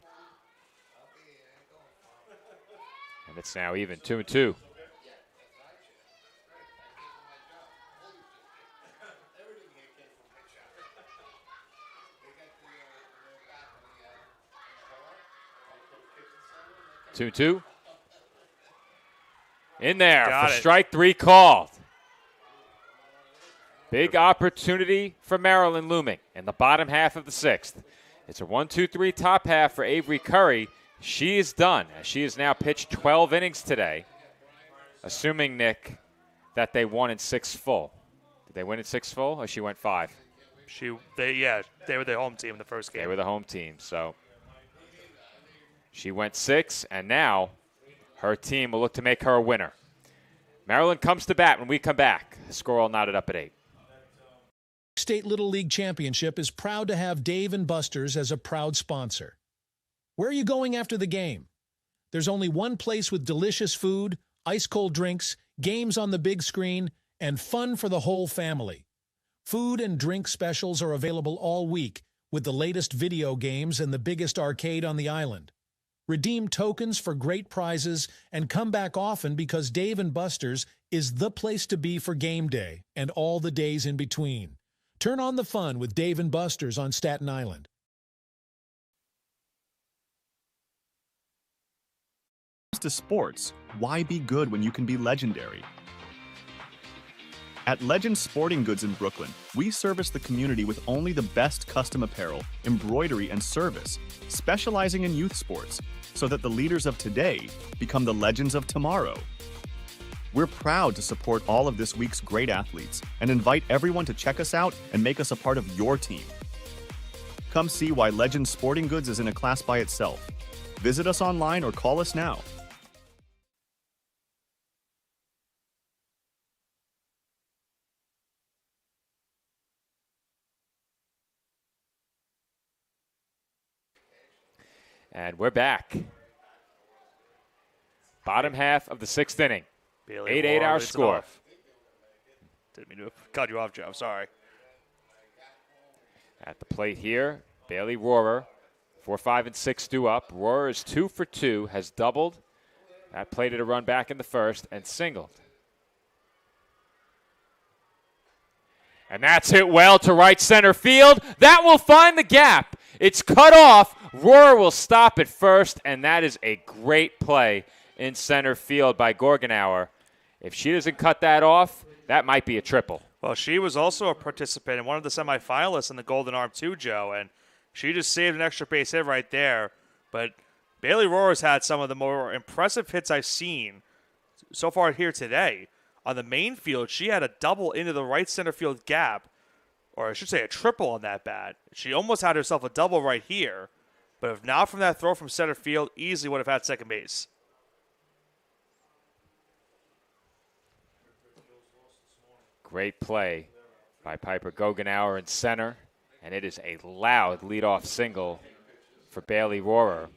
And it's now even, 2-2. Two. In there Got for it. strike 3 called. Big opportunity for Maryland looming in the bottom half of the 6th. It's a 1-2-3 top half for Avery Curry. She is done, as she has now pitched 12 innings today, assuming, Nick, that they won in 6 full. Did they win in 6 full, or she went 5? They were the home team in the first game. They were the home team, so she went 6, and now her team will look to make her a winner. Maryland comes to bat when we come back. The score all knotted up at 8. State Little League Championship is proud to have Dave & Buster's as a proud sponsor. Where are you going after the game? There's only one place with delicious food, ice-cold drinks, games on the big screen, and fun for the whole family. Food and drink specials are available all week with the latest video games and the biggest arcade on the island. Redeem tokens for great prizes and come back often because Dave & Buster's is the place to be for game day and all the days in between. Turn on the fun with Dave & Buster's on Staten Island. To sports, why be good when you can be legendary? At Legend Sporting Goods in Brooklyn, we service the community with only the best custom apparel, embroidery, and service, specializing in youth sports, so that the leaders of today become the legends of tomorrow. We're proud to support all of this week's great athletes and invite everyone to check us out and make us a part of your team. Come see why Legend Sporting Goods is in a class by itself. Visit us online or call us now. And we're back. Bottom half of the 6th inning. 8-8 our score. Didn't mean to cut you off, Joe. I'm sorry. At the plate here, Bailey Rohrer, 4, 5, and 6 due up. Rohrer is 2 for 2, has doubled. That plated a run back in the first and singled. And that's hit well to right center field. That will find the gap. It's cut off. Rohrer will stop at first, and that is a great play in center field by Gorgenauer. If she doesn't cut that off, that might be a triple. Well, she was also a participant in one of the semifinalists in the Golden Arm too, Joe, and she just saved an extra base hit right there. But Bailey Rohrer's had some of the more impressive hits I've seen so far here today. On the main field, she had a double into the right center field gap, or I should say a triple on that bat. She almost had herself a double right here, but if not from that throw from center field, easily would have had second base. Great play by Piper Gorgenauer in center, and it is a loud leadoff single for Bailey Rohrer.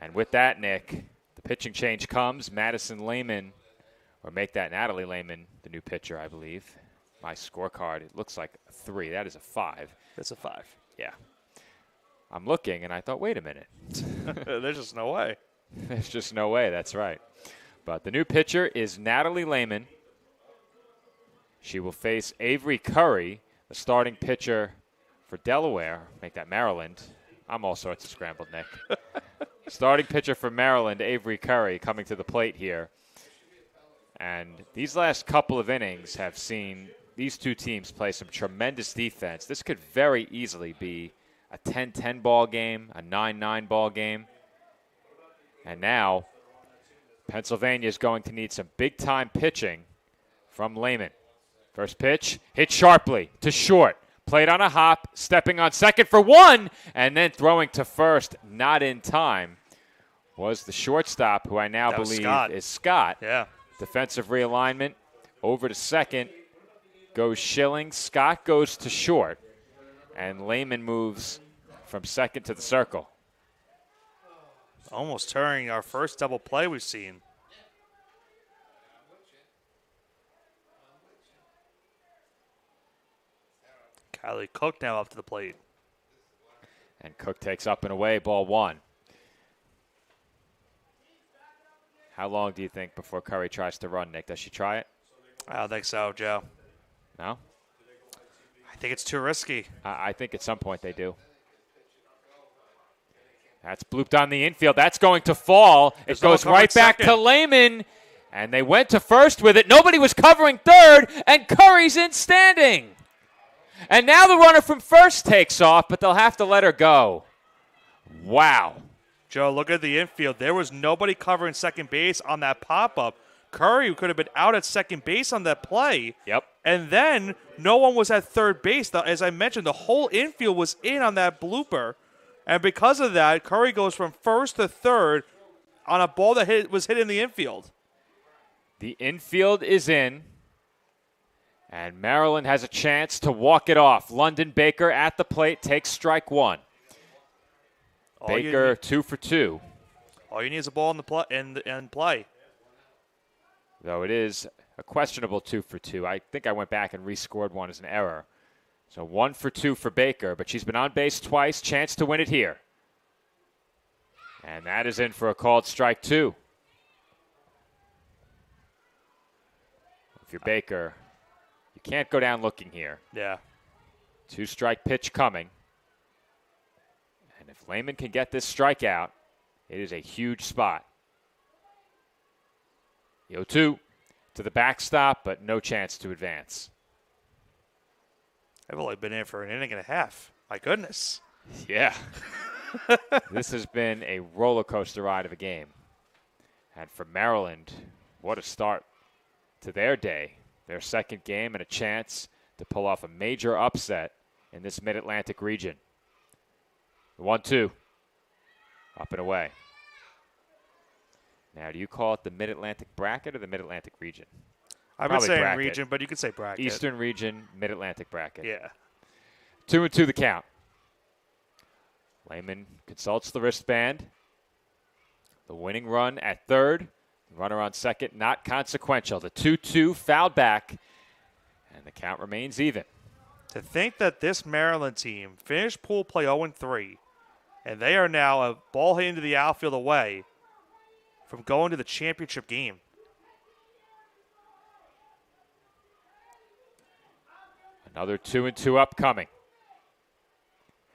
And with that, Nick, the pitching change comes. Madison Lehman, or make that Natalie Lehman, the new pitcher, I believe. My scorecard, it looks like a 3. That is a 5. It's a 5. Yeah. I'm looking, and I thought, wait a minute. There's just no way. There's just no way, that's right. But the new pitcher is Natalie Lehman. She will face Avery Curry, the starting pitcher for Delaware. Make that Maryland. I'm all sorts of scrambled, Nick. Starting pitcher for Maryland, Avery Curry, coming to the plate here. And these last couple of innings have seen these two teams play some tremendous defense. This could very easily be a 10-10 ball game, a 9-9 ball game. And now Pennsylvania is going to need some big-time pitching from Lehman. First pitch, hit sharply to short. Played on a hop, stepping on second for 1, and then throwing to first, not in time, was the shortstop, who I now believe is Scott. Yeah. Defensive realignment, over to second, goes Schilling. Scott goes to short, and Lehman moves from second to the circle. Almost turning our first double play we've seen. Kylie Cook now up to the plate. And Cook takes up and away, ball 1. How long do you think before Curry tries to run, Nick? Does she try it? I don't think so, Joe. No? I think it's too risky. I think at some point they do. That's blooped on the infield. That's going to fall. It goes right back to Lehman. And they went to first with it. Nobody was covering third, and Curry's in standing. And now the runner from first takes off, but they'll have to let her go. Wow. Joe, look at the infield. There was nobody covering second base on that pop-up. Curry could have been out at second base on that play. Yep. And then no one was at third base. As I mentioned, the whole infield was in on that blooper. And because of that, Curry goes from first to third on a ball that was hit in the infield. The infield is in. And Maryland has a chance to walk it off. London Baker at the plate takes strike 1. Baker 2 for 2. All you need is a ball in play. Though it is a questionable 2 for 2. I think I went back and rescored one as an error. So 1 for 2 for Baker, but she's been on base twice. Chance to win it here. And that is in for a called strike 2. If you're Baker, you can't go down looking here. Yeah. 2-strike pitch coming. And if Lehman can get this strikeout, it is a huge spot. 0-2 to the backstop, but no chance to advance. I've only been in for an inning and a half. My goodness. Yeah. This has been a roller coaster ride of a game. And for Maryland, what a start to their day. Their second game and a chance to pull off a major upset in this Mid-Atlantic region. 1-2. Up and away. Now, do you call it the Mid-Atlantic bracket or the Mid-Atlantic region? I've been saying region, but you could say bracket. Eastern region, Mid-Atlantic bracket. Yeah. 2-2 the count. Lehman consults the wristband. The winning run at third. Runner on second, not consequential. The 2-2 fouled back, and the count remains even. To think that this Maryland team finished pool play 0-3, and they are now a ball hit into the outfield away from going to the championship game. Another 2-2 upcoming.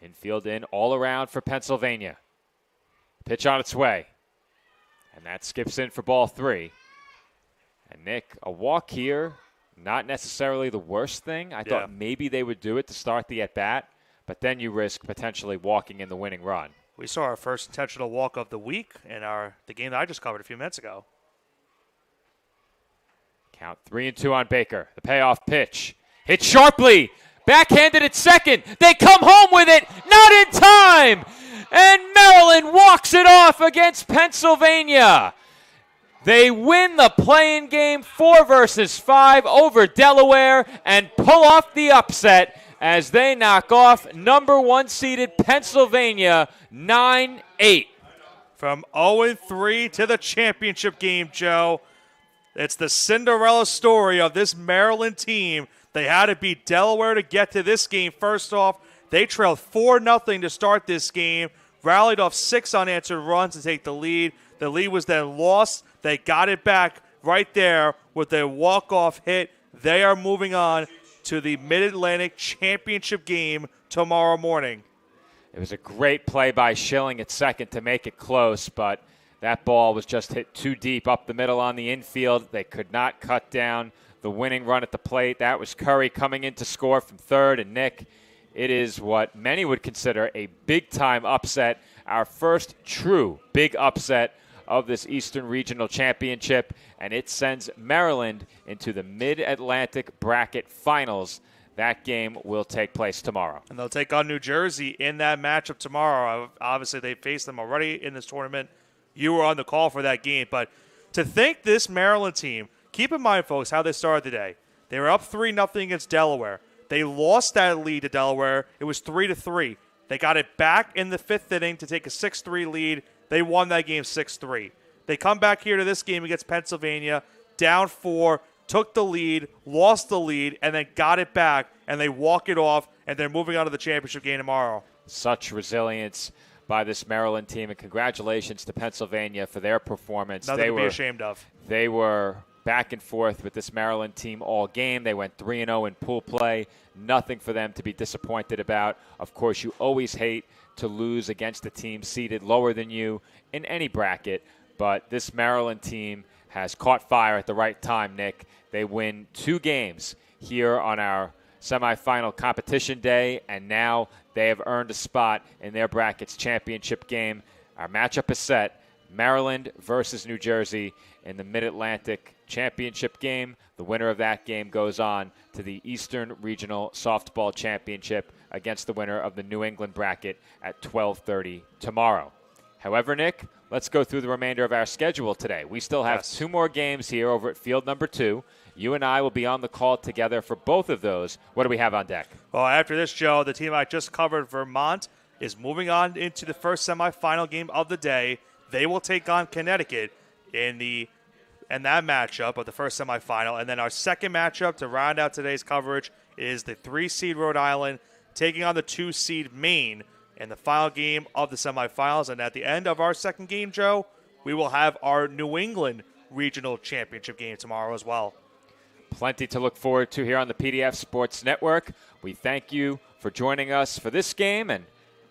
Infield in all around for Pennsylvania. Pitch on its way. And that skips in for ball 3. And Nick, a walk here, not necessarily the worst thing. I thought maybe they would do it to start the at-bat, but then you risk potentially walking in the winning run. We saw our first intentional walk of the week in the game that I just covered a few minutes ago. Count 3-2 on Baker. The payoff pitch. Hit sharply. Backhanded at second. They come home with it. Not in time. And Maryland walks it off against Pennsylvania. They win the play-in game 4-5 over Delaware and pull off the upset as they knock off number 1 seeded Pennsylvania 9-8. From 0-3 to the championship game, Joe. It's the Cinderella story of this Maryland team. They had to beat Delaware to get to this game. First off, they trailed 4-0 to start this game, rallied off 6 unanswered runs to take the lead. The lead was then lost. They got it back right there with a walk-off hit. They are moving on to the Mid-Atlantic Championship game tomorrow morning. It was a great play by Schilling at second to make it close, but that ball was just hit too deep up the middle on the infield. They could not cut down the winning run at the plate. That was Curry coming in to score from third. And Nick, it is what many would consider a big-time upset, our first true big upset of this Eastern Regional Championship, and it sends Maryland into the Mid-Atlantic Bracket Finals. That game will take place tomorrow. And they'll take on New Jersey in that matchup tomorrow. Obviously, they faced them already in this tournament. You were on the call for that game. But to think this Maryland team, keep in mind, folks, how they started the day. They were up 3-0 against Delaware. They lost that lead to Delaware. It was 3-3. They got it back in the 5th inning to take a 6-3 lead. They won that game 6-3. They come back here to this game against Pennsylvania, down 4, took the lead, lost the lead, and then got it back, and they walk it off, and they're moving on to the championship game tomorrow. Such resilience by this Maryland team, and congratulations to Pennsylvania for their performance. Nothing to be ashamed of. They were back and forth with this Maryland team all game. They went 3-0 in pool play. Nothing for them to be disappointed about. Of course, you always hate to lose against a team seated lower than you in any bracket, but this Maryland team has caught fire at the right time, Nick. They win 2 games here on our semifinal competition day, and now they have earned a spot in their bracket's championship game. Our matchup is set, Maryland versus New Jersey in the Mid-Atlantic Championship game. The winner of that game goes on to the Eastern Regional Softball Championship against the winner of the New England bracket at 12:30 tomorrow. However, Nick, let's go through the remainder of our schedule today. We still have 2 more games here over at field number 2. You and I will be on the call together for both of those. What do we have on deck? Well, after this, Joe, the team I just covered, Vermont, is moving on into the first semifinal game of the day. They will take on Connecticut in that matchup of the first semifinal. And then our second matchup to round out today's coverage is the 3-seed Rhode Island taking on the 2-seed Maine in the final game of the semifinals. And at the end of our second game, Joe, we will have our New England Regional Championship game tomorrow as well. Plenty to look forward to here on the PDF Sports Network. We thank you for joining us for this game, and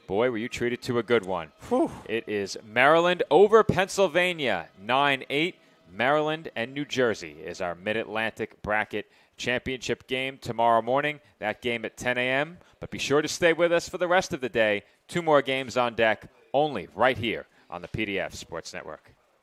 boy, were you treated to a good one. Whew. It is Maryland over Pennsylvania, 9-8. Maryland and New Jersey is our Mid-Atlantic Bracket Championship game tomorrow morning. That game at 10 a.m. But be sure to stay with us for the rest of the day. 2 more games on deck, only right here on the PDF Sports Network.